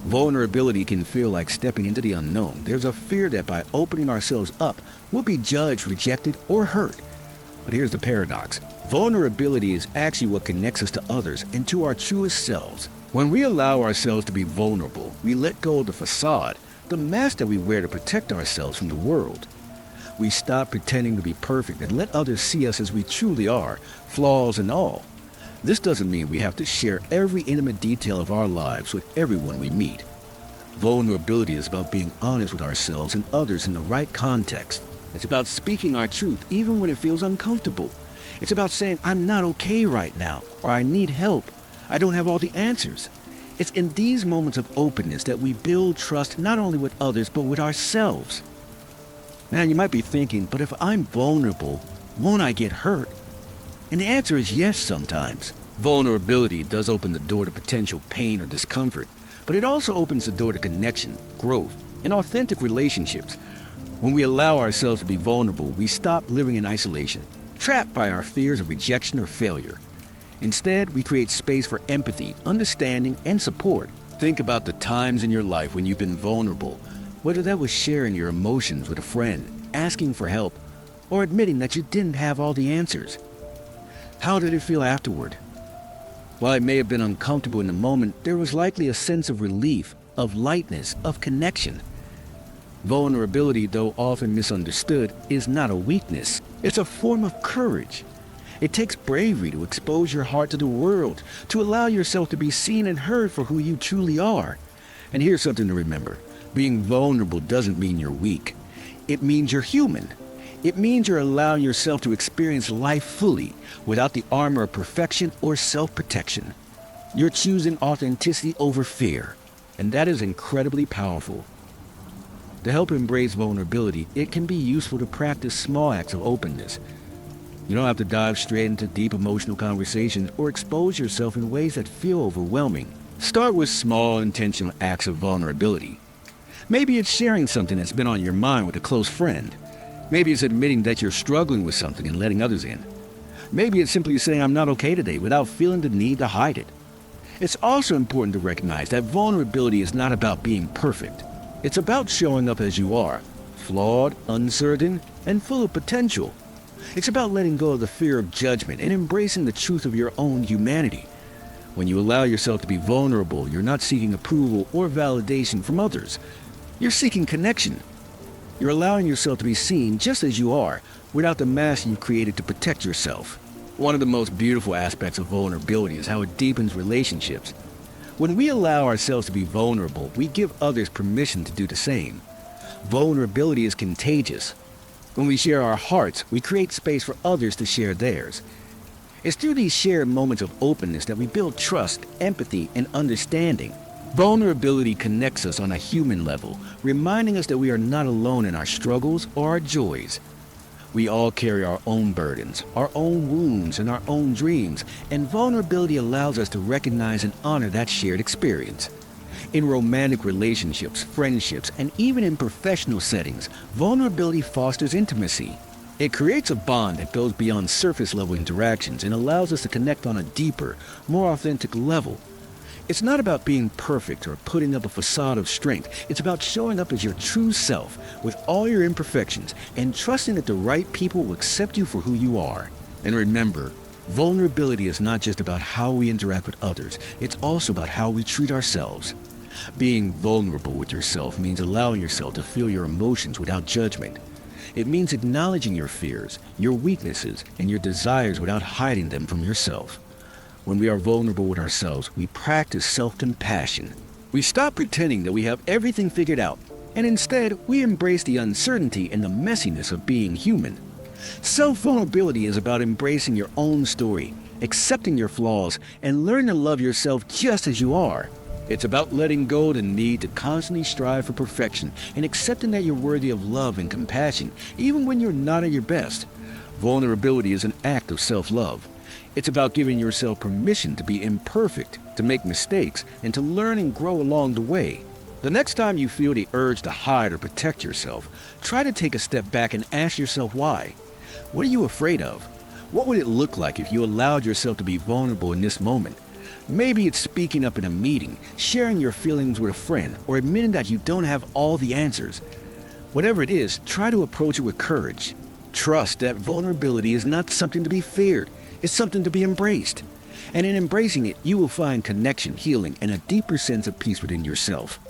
Vulnerability can feel like stepping into the unknown. There's a fear that by opening ourselves up, we'll be judged, rejected, or hurt. But here's the paradox. Vulnerability is actually what connects us to others and to our truest selves. When we allow ourselves to be vulnerable, we let go of the facade, the mask that we wear to protect ourselves from the world. We stop pretending to be perfect and let others see us as we truly are, flaws and all. This doesn't mean we have to share every intimate detail of our lives with everyone we meet. Vulnerability is about being honest with ourselves and others in the right context. It's about speaking our truth even when it feels uncomfortable. It's about saying, I'm not okay right now, or I need help. I don't have all the answers. It's in these moments of openness that we build trust not only with others, but with ourselves. Now, you might be thinking, but if I'm vulnerable, won't I get hurt? And the answer is yes sometimes. Vulnerability does open the door to potential pain or discomfort, but it also opens the door to connection, growth, and authentic relationships. When we allow ourselves to be vulnerable, we stop living in isolation, trapped by our fears of rejection or failure. Instead, we create space for empathy, understanding, and support. Think about the times in your life when you've been vulnerable, whether that was sharing your emotions with a friend, asking for help, or admitting that you didn't have all the answers. How did it feel afterward? While it may have been uncomfortable in the moment, there was likely a sense of relief, of lightness, of connection. Vulnerability, though often misunderstood, is not a weakness. It's a form of courage. It takes bravery to expose your heart to the world, to allow yourself to be seen and heard for who you truly are. And here's something to remember. Being vulnerable doesn't mean you're weak. It means you're human. It means you're allowing yourself to experience life fully, without the armor of perfection or self-protection. You're choosing authenticity over fear, and that is incredibly powerful. To help embrace vulnerability, it can be useful to practice small acts of openness. You don't have to dive straight into deep emotional conversations or expose yourself in ways that feel overwhelming. Start with small, intentional acts of vulnerability. Maybe it's sharing something that's been on your mind with a close friend. Maybe it's admitting that you're struggling with something and letting others in. Maybe it's simply saying, I'm not okay today, without feeling the need to hide it. It's also important to recognize that vulnerability is not about being perfect. It's about showing up as you are, flawed, uncertain, and full of potential. It's about letting go of the fear of judgment and embracing the truth of your own humanity. When you allow yourself to be vulnerable, you're not seeking approval or validation from others. You're seeking connection. You're allowing yourself to be seen just as you are, without the mask you've created to protect yourself. One of the most beautiful aspects of vulnerability is how it deepens relationships. When we allow ourselves to be vulnerable, we give others permission to do the same. Vulnerability is contagious. When we share our hearts, we create space for others to share theirs. It's through these shared moments of openness that we build trust, empathy, and understanding. Vulnerability connects us on a human level, reminding us that we are not alone in our struggles or our joys. We all carry our own burdens, our own wounds, and our own dreams, and vulnerability allows us to recognize and honor that shared experience. In romantic relationships, friendships, and even in professional settings, vulnerability fosters intimacy. It creates a bond that goes beyond surface-level interactions and allows us to connect on a deeper, more authentic level. It's not about being perfect or putting up a facade of strength. It's about showing up as your true self with all your imperfections and trusting that the right people will accept you for who you are. And remember, vulnerability is not just about how we interact with others, it's also about how we treat ourselves. Being vulnerable with yourself means allowing yourself to feel your emotions without judgment. It means acknowledging your fears, your weaknesses, and your desires without hiding them from yourself. When we are vulnerable with ourselves, we practice self-compassion. We stop pretending that we have everything figured out, and instead, we embrace the uncertainty and the messiness of being human. Self-vulnerability is about embracing your own story, accepting your flaws, and learning to love yourself just as you are. It's about letting go of the need to constantly strive for perfection and accepting that you're worthy of love and compassion, even when you're not at your best. Vulnerability is an act of self-love. It's about giving yourself permission to be imperfect, to make mistakes, and to learn and grow along the way. The next time you feel the urge to hide or protect yourself, try to take a step back and ask yourself why. What are you afraid of? What would it look like if you allowed yourself to be vulnerable in this moment? Maybe it's speaking up in a meeting, sharing your feelings with a friend, or admitting that you don't have all the answers. Whatever it is, try to approach it with courage. Trust that vulnerability is not something to be feared, it's something to be embraced. And in embracing it, you will find connection, healing, and a deeper sense of peace within yourself.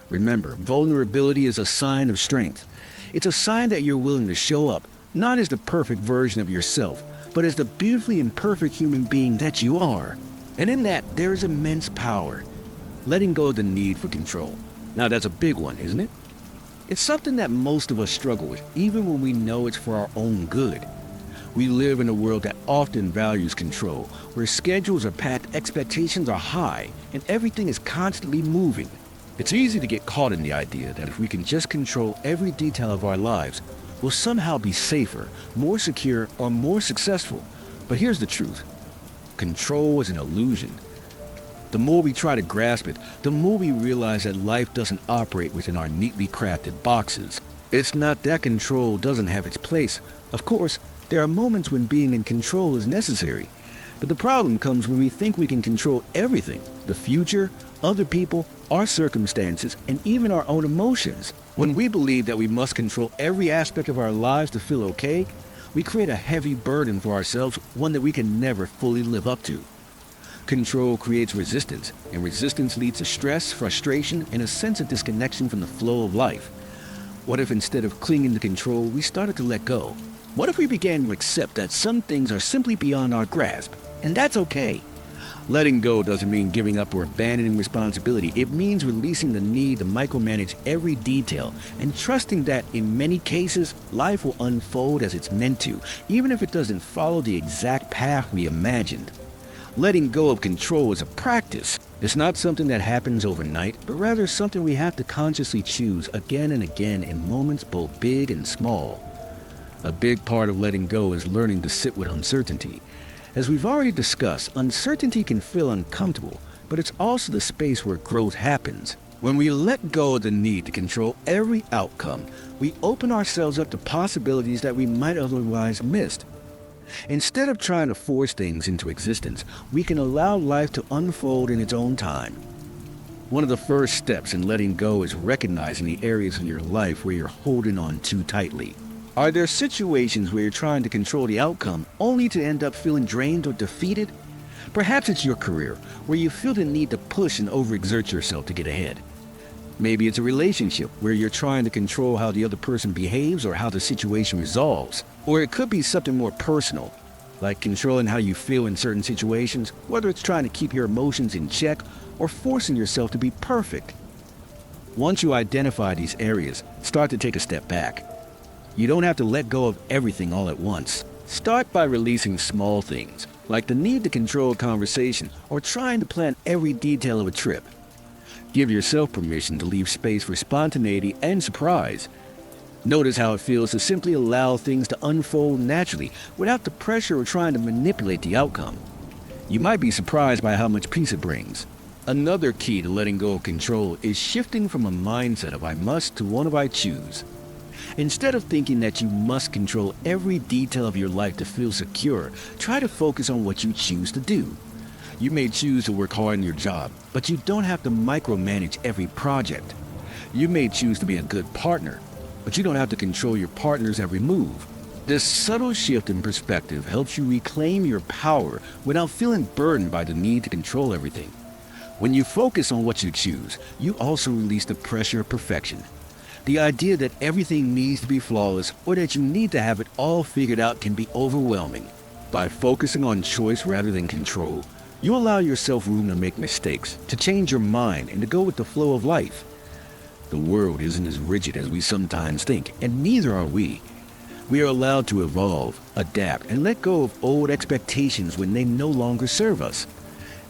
Remember, vulnerability is a sign of strength. It's a sign that you're willing to show up, not as the perfect version of yourself, but as the beautifully imperfect human being that you are. And in that, there is immense power. Letting go of the need for control. Now that's a big one, isn't it? It's something that most of us struggle with, even when we know it's for our own good. We live in a world that often values control, where schedules are packed, expectations are high, and everything is constantly moving. It's easy to get caught in the idea that if we can just control every detail of our lives, we'll somehow be safer, more secure, or more successful. But here's the truth. Control is an illusion. The more we try to grasp it, the more we realize that life doesn't operate within our neatly crafted boxes. It's not that control doesn't have its place. Of course, there are moments when being in control is necessary. But the problem comes when we think we can control everything: the future, other people, our circumstances, and even our own emotions. When we believe that we must control every aspect of our lives to feel okay, we create a heavy burden for ourselves, one that we can never fully live up to. Control creates resistance, and resistance leads to stress, frustration, and a sense of disconnection from the flow of life. What if instead of clinging to control, we started to let go? What if we began to accept that some things are simply beyond our grasp, and that's okay? Letting go doesn't mean giving up or abandoning responsibility. It means releasing the need to micromanage every detail and trusting that, in many cases, life will unfold as it's meant to, even if it doesn't follow the exact path we imagined. Letting go of control is a practice. It's not something that happens overnight, but rather something we have to consciously choose again and again in moments both big and small. A big part of letting go is learning to sit with uncertainty. As we've already discussed, uncertainty can feel uncomfortable, but it's also the space where growth happens. When we let go of the need to control every outcome, we open ourselves up to possibilities that we might otherwise missed. Instead of trying to force things into existence, we can allow life to unfold in its own time. One of the first steps in letting go is recognizing the areas of your life where you're holding on too tightly. Are there situations where you're trying to control the outcome only to end up feeling drained or defeated? Perhaps it's your career, where you feel the need to push and overexert yourself to get ahead. Maybe it's a relationship where you're trying to control how the other person behaves or how the situation resolves. Or it could be something more personal, like controlling how you feel in certain situations, whether it's trying to keep your emotions in check or forcing yourself to be perfect. Once you identify these areas, start to take a step back. You don't have to let go of everything all at once. Start by releasing small things, like the need to control a conversation or trying to plan every detail of a trip. Give yourself permission to leave space for spontaneity and surprise. Notice how it feels to simply allow things to unfold naturally without the pressure of trying to manipulate the outcome. You might be surprised by how much peace it brings. Another key to letting go of control is shifting from a mindset of I must to one of I choose. Instead of thinking that you must control every detail of your life to feel secure, try to focus on what you choose to do. You may choose to work hard in your job, but you don't have to micromanage every project. You may choose to be a good partner, but you don't have to control your partner's every move. This subtle shift in perspective helps you reclaim your power without feeling burdened by the need to control everything. When you focus on what you choose, you also release the pressure of perfection. The idea that everything needs to be flawless or that you need to have it all figured out can be overwhelming. By focusing on choice rather than control, you allow yourself room to make mistakes, to change your mind, and to go with the flow of life. The world isn't as rigid as we sometimes think, and neither are we. We are allowed to evolve, adapt, and let go of old expectations when they no longer serve us.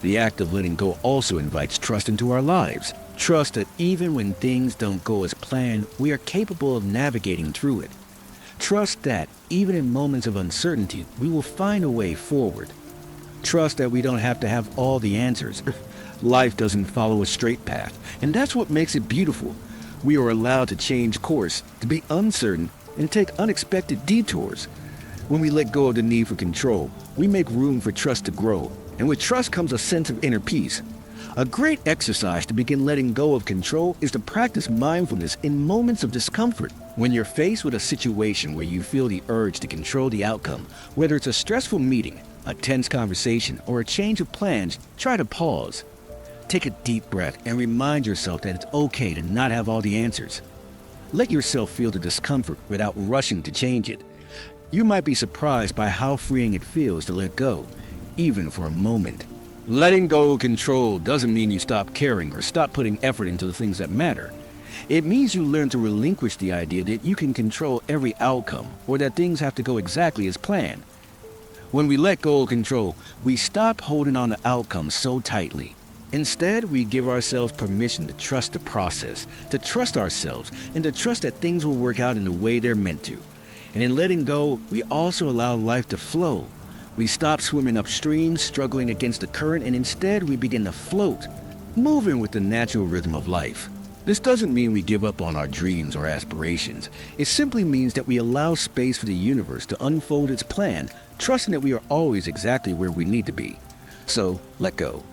The act of letting go also invites trust into our lives. Trust that even when things don't go as planned, we are capable of navigating through it. Trust that even in moments of uncertainty, we will find a way forward. Trust that we don't have to have all the answers. Life doesn't follow a straight path, and that's what makes it beautiful. We are allowed to change course, to be uncertain, and take unexpected detours. When we let go of the need for control, we make room for trust to grow, and with trust comes a sense of inner peace. A great exercise to begin letting go of control is to practice mindfulness in moments of discomfort. When you're faced with a situation where you feel the urge to control the outcome, whether it's a stressful meeting, a tense conversation, or a change of plans, try to pause. Take a deep breath and remind yourself that it's okay to not have all the answers. Let yourself feel the discomfort without rushing to change it. You might be surprised by how freeing it feels to let go, even for a moment. Letting go of control doesn't mean you stop caring or stop putting effort into the things that matter. It means you learn to relinquish the idea that you can control every outcome or that things have to go exactly as planned. When we let go of control, we stop holding on to outcomes so tightly. Instead, we give ourselves permission to trust the process, to trust ourselves, and to trust that things will work out in the way they're meant to. And in letting go, we also allow life to flow. We stop swimming upstream, struggling against the current, and instead we begin to float, moving with the natural rhythm of life. This doesn't mean we give up on our dreams or aspirations. It simply means that we allow space for the universe to unfold its plan, trusting that we are always exactly where we need to be. So, let go.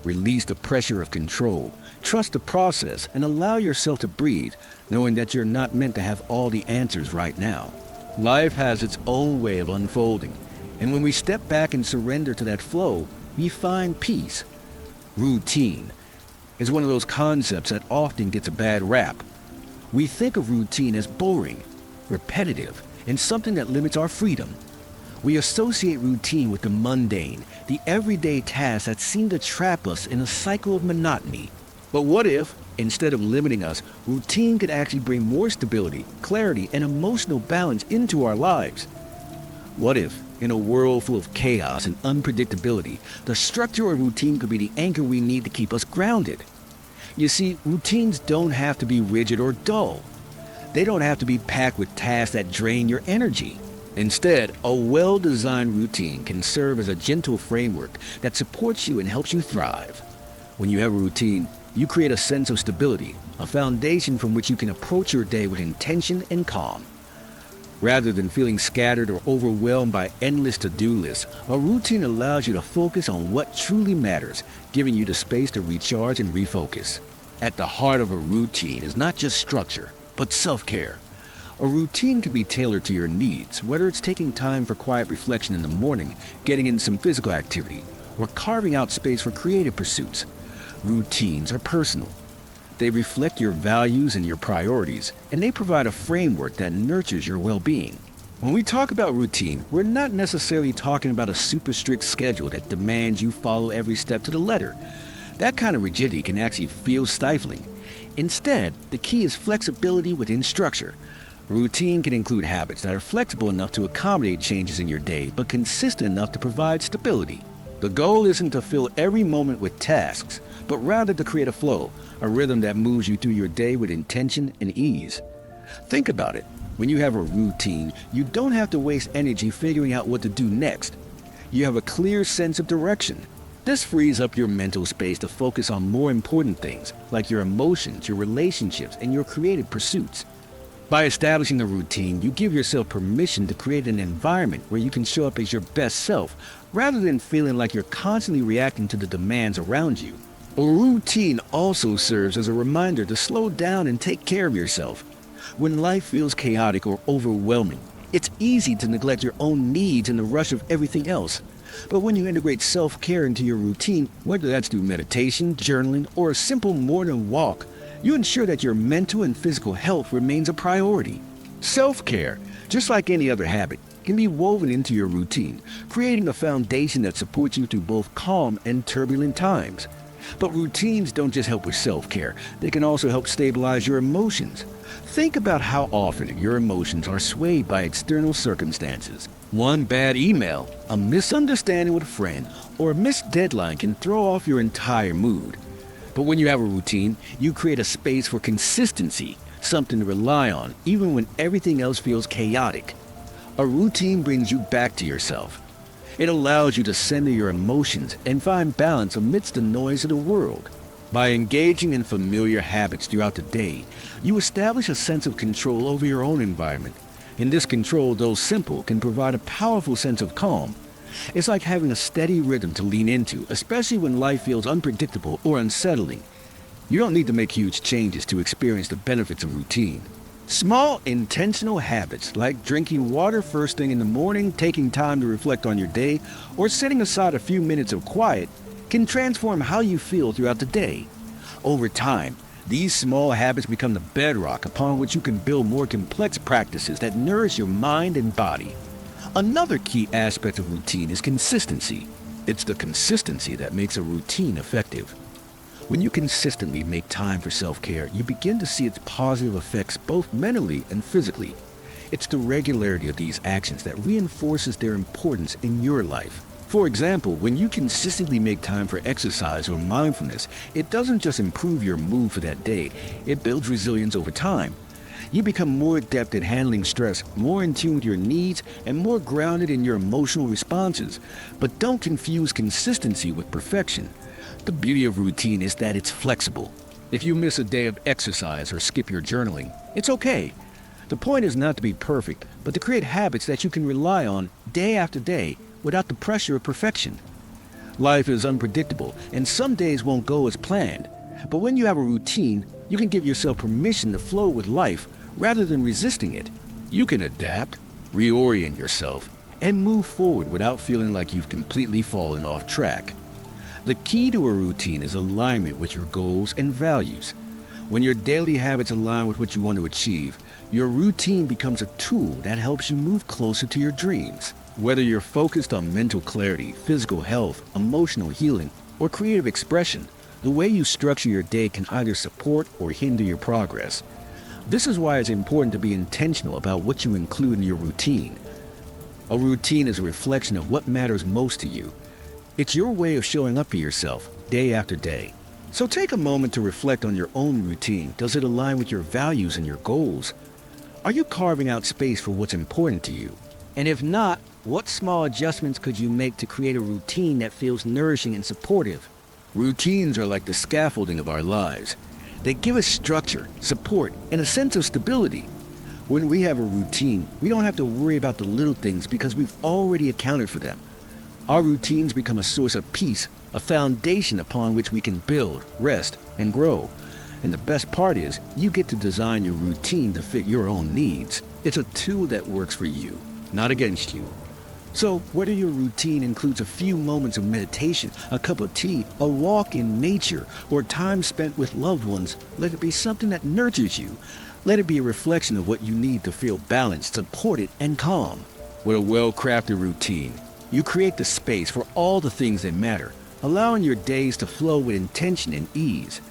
Release the pressure of control, trust the process, and allow yourself to breathe, knowing that you're not meant to have all the answers right now. Life has its own way of unfolding, and when we step back and surrender to that flow, we find peace. Routine is one of those concepts that often gets a bad rap. We think of routine as boring, repetitive, and something that limits our freedom. We associate routine with the mundane, the everyday tasks that seem to trap us in a cycle of monotony. But what if, instead of limiting us, routine could actually bring more stability, clarity, and emotional balance into our lives? What if, in a world full of chaos and unpredictability, the structure of routine could be the anchor we need to keep us grounded? You see, routines don't have to be rigid or dull. They don't have to be packed with tasks that drain your energy. Instead, a well-designed routine can serve as a gentle framework that supports you and helps you thrive. When you have a routine, you create a sense of stability, a foundation from which you can approach your day with intention and calm. Rather than feeling scattered or overwhelmed by endless to-do lists, a routine allows you to focus on what truly matters, giving you the space to recharge and refocus. At the heart of a routine is not just structure, but self-care. A routine can be tailored to your needs, whether it's taking time for quiet reflection in the morning, getting in some physical activity, or carving out space for creative pursuits. Routines are personal. They reflect your values and your priorities, and they provide a framework that nurtures your well-being. When we talk about routine, we're not necessarily talking about a super strict schedule that demands you follow every step to the letter. That kind of rigidity can actually feel stifling. Instead, the key is flexibility within structure. Routine can include habits that are flexible enough to accommodate changes in your day, but consistent enough to provide stability. The goal isn't to fill every moment with tasks, but rather to create a flow, a rhythm that moves you through your day with intention and ease. Think about it. When you have a routine, you don't have to waste energy figuring out what to do next. You have a clear sense of direction. This frees up your mental space to focus on more important things, like your emotions, your relationships, and your creative pursuits. By establishing a routine, you give yourself permission to create an environment where you can show up as your best self, rather than feeling like you're constantly reacting to the demands around you. A routine also serves as a reminder to slow down and take care of yourself. When life feels chaotic or overwhelming, It's easy to neglect your own needs in the rush of everything else. But when you integrate self-care into your routine, whether that's through meditation, journaling, or a simple morning walk, you ensure that your mental and physical health remains a priority. Self-care, just like any other habit, can be woven into your routine, creating a foundation that supports you through both calm and turbulent times. But routines don't just help with self-care, they can also help stabilize your emotions. Think about how often your emotions are swayed by external circumstances. One bad email, a misunderstanding with a friend, or a missed deadline can throw off your entire mood. But when you have a routine, you create a space for consistency, something to rely on, even when everything else feels chaotic. A routine brings you back to yourself. It allows you to center your emotions and find balance amidst the noise of the world. By engaging in familiar habits throughout the day, you establish a sense of control over your own environment. And this control, though simple, can provide a powerful sense of calm. It's like having a steady rhythm to lean into, especially when life feels unpredictable or unsettling. You don't need to make huge changes to experience the benefits of routine. Small, intentional habits like drinking water first thing in the morning, taking time to reflect on your day, or setting aside a few minutes of quiet can transform how you feel throughout the day. Over time, these small habits become the bedrock upon which you can build more complex practices that nourish your mind and body. Another key aspect of routine is consistency. It's the consistency that makes a routine effective. When you consistently make time for self-care, you begin to see its positive effects both mentally and physically. It's the regularity of these actions that reinforces their importance in your life. For example, when you consistently make time for exercise or mindfulness, it doesn't just improve your mood for that day, it builds resilience over time. You become more adept at handling stress, more in tune with your needs, and more grounded in your emotional responses. But don't confuse consistency with perfection. The beauty of routine is that it's flexible. If you miss a day of exercise or skip your journaling, it's okay. The point is not to be perfect, but to create habits that you can rely on day after day without the pressure of perfection. Life is unpredictable, and some days won't go as planned. But when you have a routine, you can give yourself permission to flow with life rather than resisting it. You can adapt, reorient yourself, and move forward without feeling like you've completely fallen off track. The key to a routine is alignment with your goals and values. When your daily habits align with what you want to achieve, your routine becomes a tool that helps you move closer to your dreams. Whether you're focused on mental clarity, physical health, emotional healing, or creative expression, the way you structure your day can either support or hinder your progress. This is why it's important to be intentional about what you include in your routine. A routine is a reflection of what matters most to you. It's your way of showing up for yourself, day after day. So take a moment to reflect on your own routine. Does it align with your values and your goals? Are you carving out space for what's important to you? And if not, what small adjustments could you make to create a routine that feels nourishing and supportive? Routines are like the scaffolding of our lives. They give us structure, support, and a sense of stability. When we have a routine, we don't have to worry about the little things because we've already accounted for them. Our routines become a source of peace, a foundation upon which we can build, rest, and grow. And the best part is, you get to design your routine to fit your own needs. It's a tool that works for you, not against you. So, whether your routine includes a few moments of meditation, a cup of tea, a walk in nature, or time spent with loved ones, let it be something that nurtures you. Let it be a reflection of what you need to feel balanced, supported, and calm. With a well-crafted routine, you create the space for all the things that matter, allowing your days to flow with intention and ease.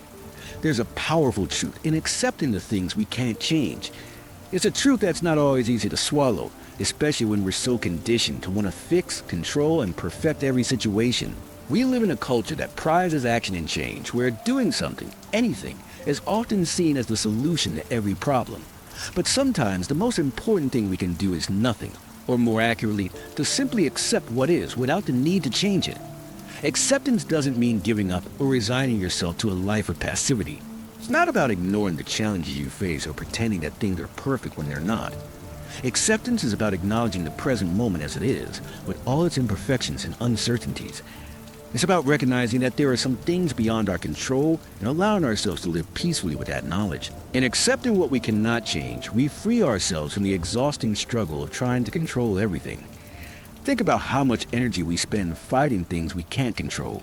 There's a powerful truth in accepting the things we can't change. It's a truth that's not always easy to swallow, especially when we're so conditioned to want to fix, control, and perfect every situation. We live in a culture that prizes action and change, where doing something, anything, is often seen as the solution to every problem. But sometimes the most important thing we can do is nothing, or more accurately, to simply accept what is without the need to change it. Acceptance doesn't mean giving up or resigning yourself to a life of passivity. It's not about ignoring the challenges you face or pretending that things are perfect when they're not. Acceptance is about acknowledging the present moment as it is, with all its imperfections and uncertainties. It's about recognizing that there are some things beyond our control and allowing ourselves to live peacefully with that knowledge. In accepting what we cannot change, we free ourselves from the exhausting struggle of trying to control everything. Think about how much energy we spend fighting things we can't control.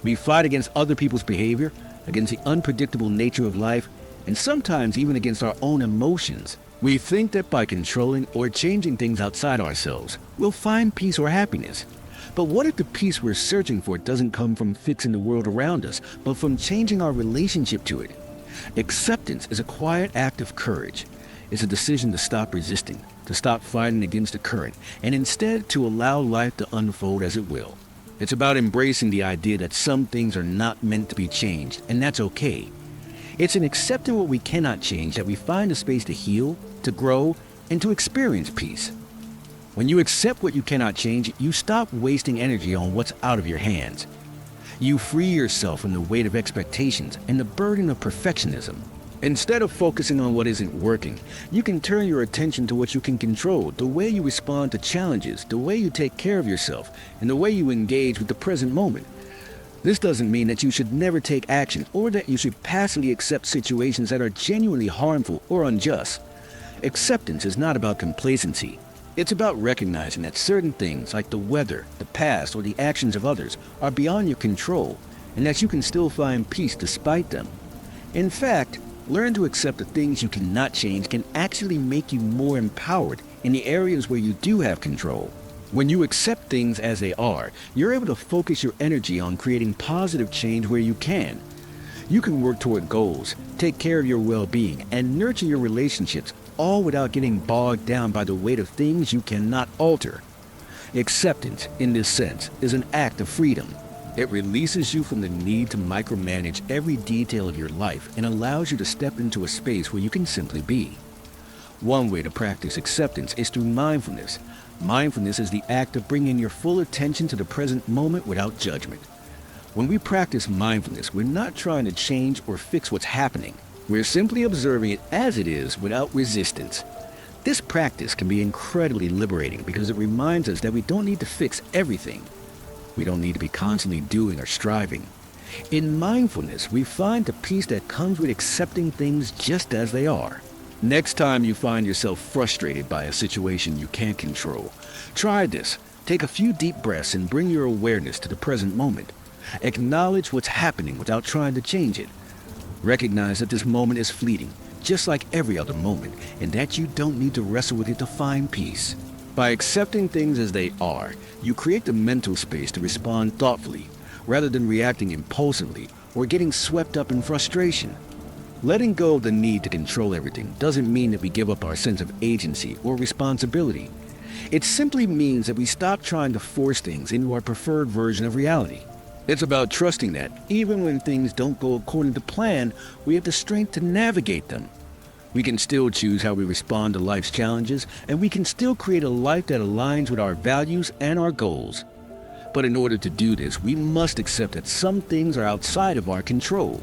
We fight against other people's behavior, against the unpredictable nature of life, and sometimes even against our own emotions. We think that by controlling or changing things outside ourselves, we'll find peace or happiness. But what if the peace we're searching for doesn't come from fixing the world around us, but from changing our relationship to it? Acceptance is a quiet act of courage. It's a decision to stop resisting, to stop fighting against the current, and instead to allow life to unfold as it will. It's about embracing the idea that some things are not meant to be changed, and that's okay. It's in accepting what we cannot change that we find a space to heal, to grow, and to experience peace. When you accept what you cannot change, you stop wasting energy on what's out of your hands. You free yourself from the weight of expectations and the burden of perfectionism. Instead of focusing on what isn't working, you can turn your attention to what you can control, the way you respond to challenges, the way you take care of yourself, and the way you engage with the present moment. This doesn't mean that you should never take action or that you should passively accept situations that are genuinely harmful or unjust. Acceptance is not about complacency. It's about recognizing that certain things like the weather, the past, or the actions of others are beyond your control, and that you can still find peace despite them. In fact, learn to accept the things you cannot change can actually make you more empowered in the areas where you do have control. When you accept things as they are, you're able to focus your energy on creating positive change where you can. You can work toward goals, take care of your well-being, and nurture your relationships, all without getting bogged down by the weight of things you cannot alter. Acceptance, in this sense, is an act of freedom. It releases you from the need to micromanage every detail of your life and allows you to step into a space where you can simply be. One way to practice acceptance is through mindfulness. Mindfulness is the act of bringing your full attention to the present moment without judgment. When we practice mindfulness, we're not trying to change or fix what's happening. We're simply observing it as it is without resistance. This practice can be incredibly liberating because it reminds us that we don't need to fix everything. We don't need to be constantly doing or striving. In mindfulness, we find the peace that comes with accepting things just as they are. Next time you find yourself frustrated by a situation you can't control, try this. Take a few deep breaths and bring your awareness to the present moment. Acknowledge what's happening without trying to change it. Recognize that this moment is fleeting, just like every other moment, and that you don't need to wrestle with it to find peace. By accepting things as they are, you create the mental space to respond thoughtfully, rather than reacting impulsively or getting swept up in frustration. Letting go of the need to control everything doesn't mean that we give up our sense of agency or responsibility. It simply means that we stop trying to force things into our preferred version of reality. It's about trusting that, even when things don't go according to plan, we have the strength to navigate them. We can still choose how we respond to life's challenges, and we can still create a life that aligns with our values and our goals. But in order to do this, we must accept that some things are outside of our control.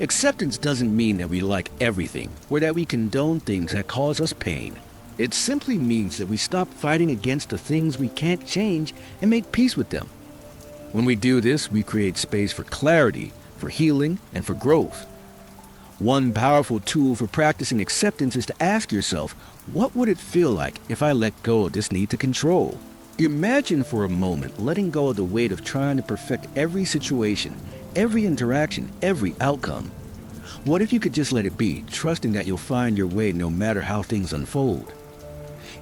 Acceptance doesn't mean that we like everything, or that we condone things that cause us pain. It simply means that we stop fighting against the things we can't change and make peace with them. When we do this, we create space for clarity, for healing, and for growth. One powerful tool for practicing acceptance is to ask yourself, what would it feel like if I let go of this need to control? Imagine for a moment letting go of the weight of trying to perfect every situation, every interaction, every outcome. What if you could just let it be, trusting that you'll find your way no matter how things unfold?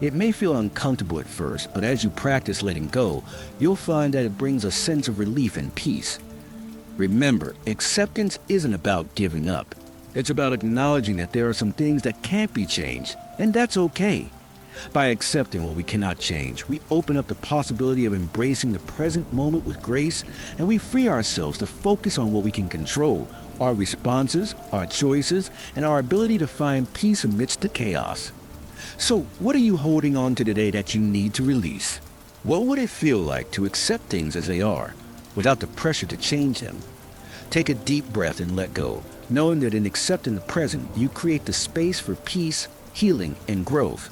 It may feel uncomfortable at first, but as you practice letting go, you'll find that it brings a sense of relief and peace. Remember, acceptance isn't about giving up. It's about acknowledging that there are some things that can't be changed, and that's okay. By accepting what we cannot change, we open up the possibility of embracing the present moment with grace, and we free ourselves to focus on what we can control, our responses, our choices, and our ability to find peace amidst the chaos. So, what are you holding on to today that you need to release? What would it feel like to accept things as they are, without the pressure to change them? Take a deep breath and let go, knowing that in accepting the present, you create the space for peace, healing, and growth.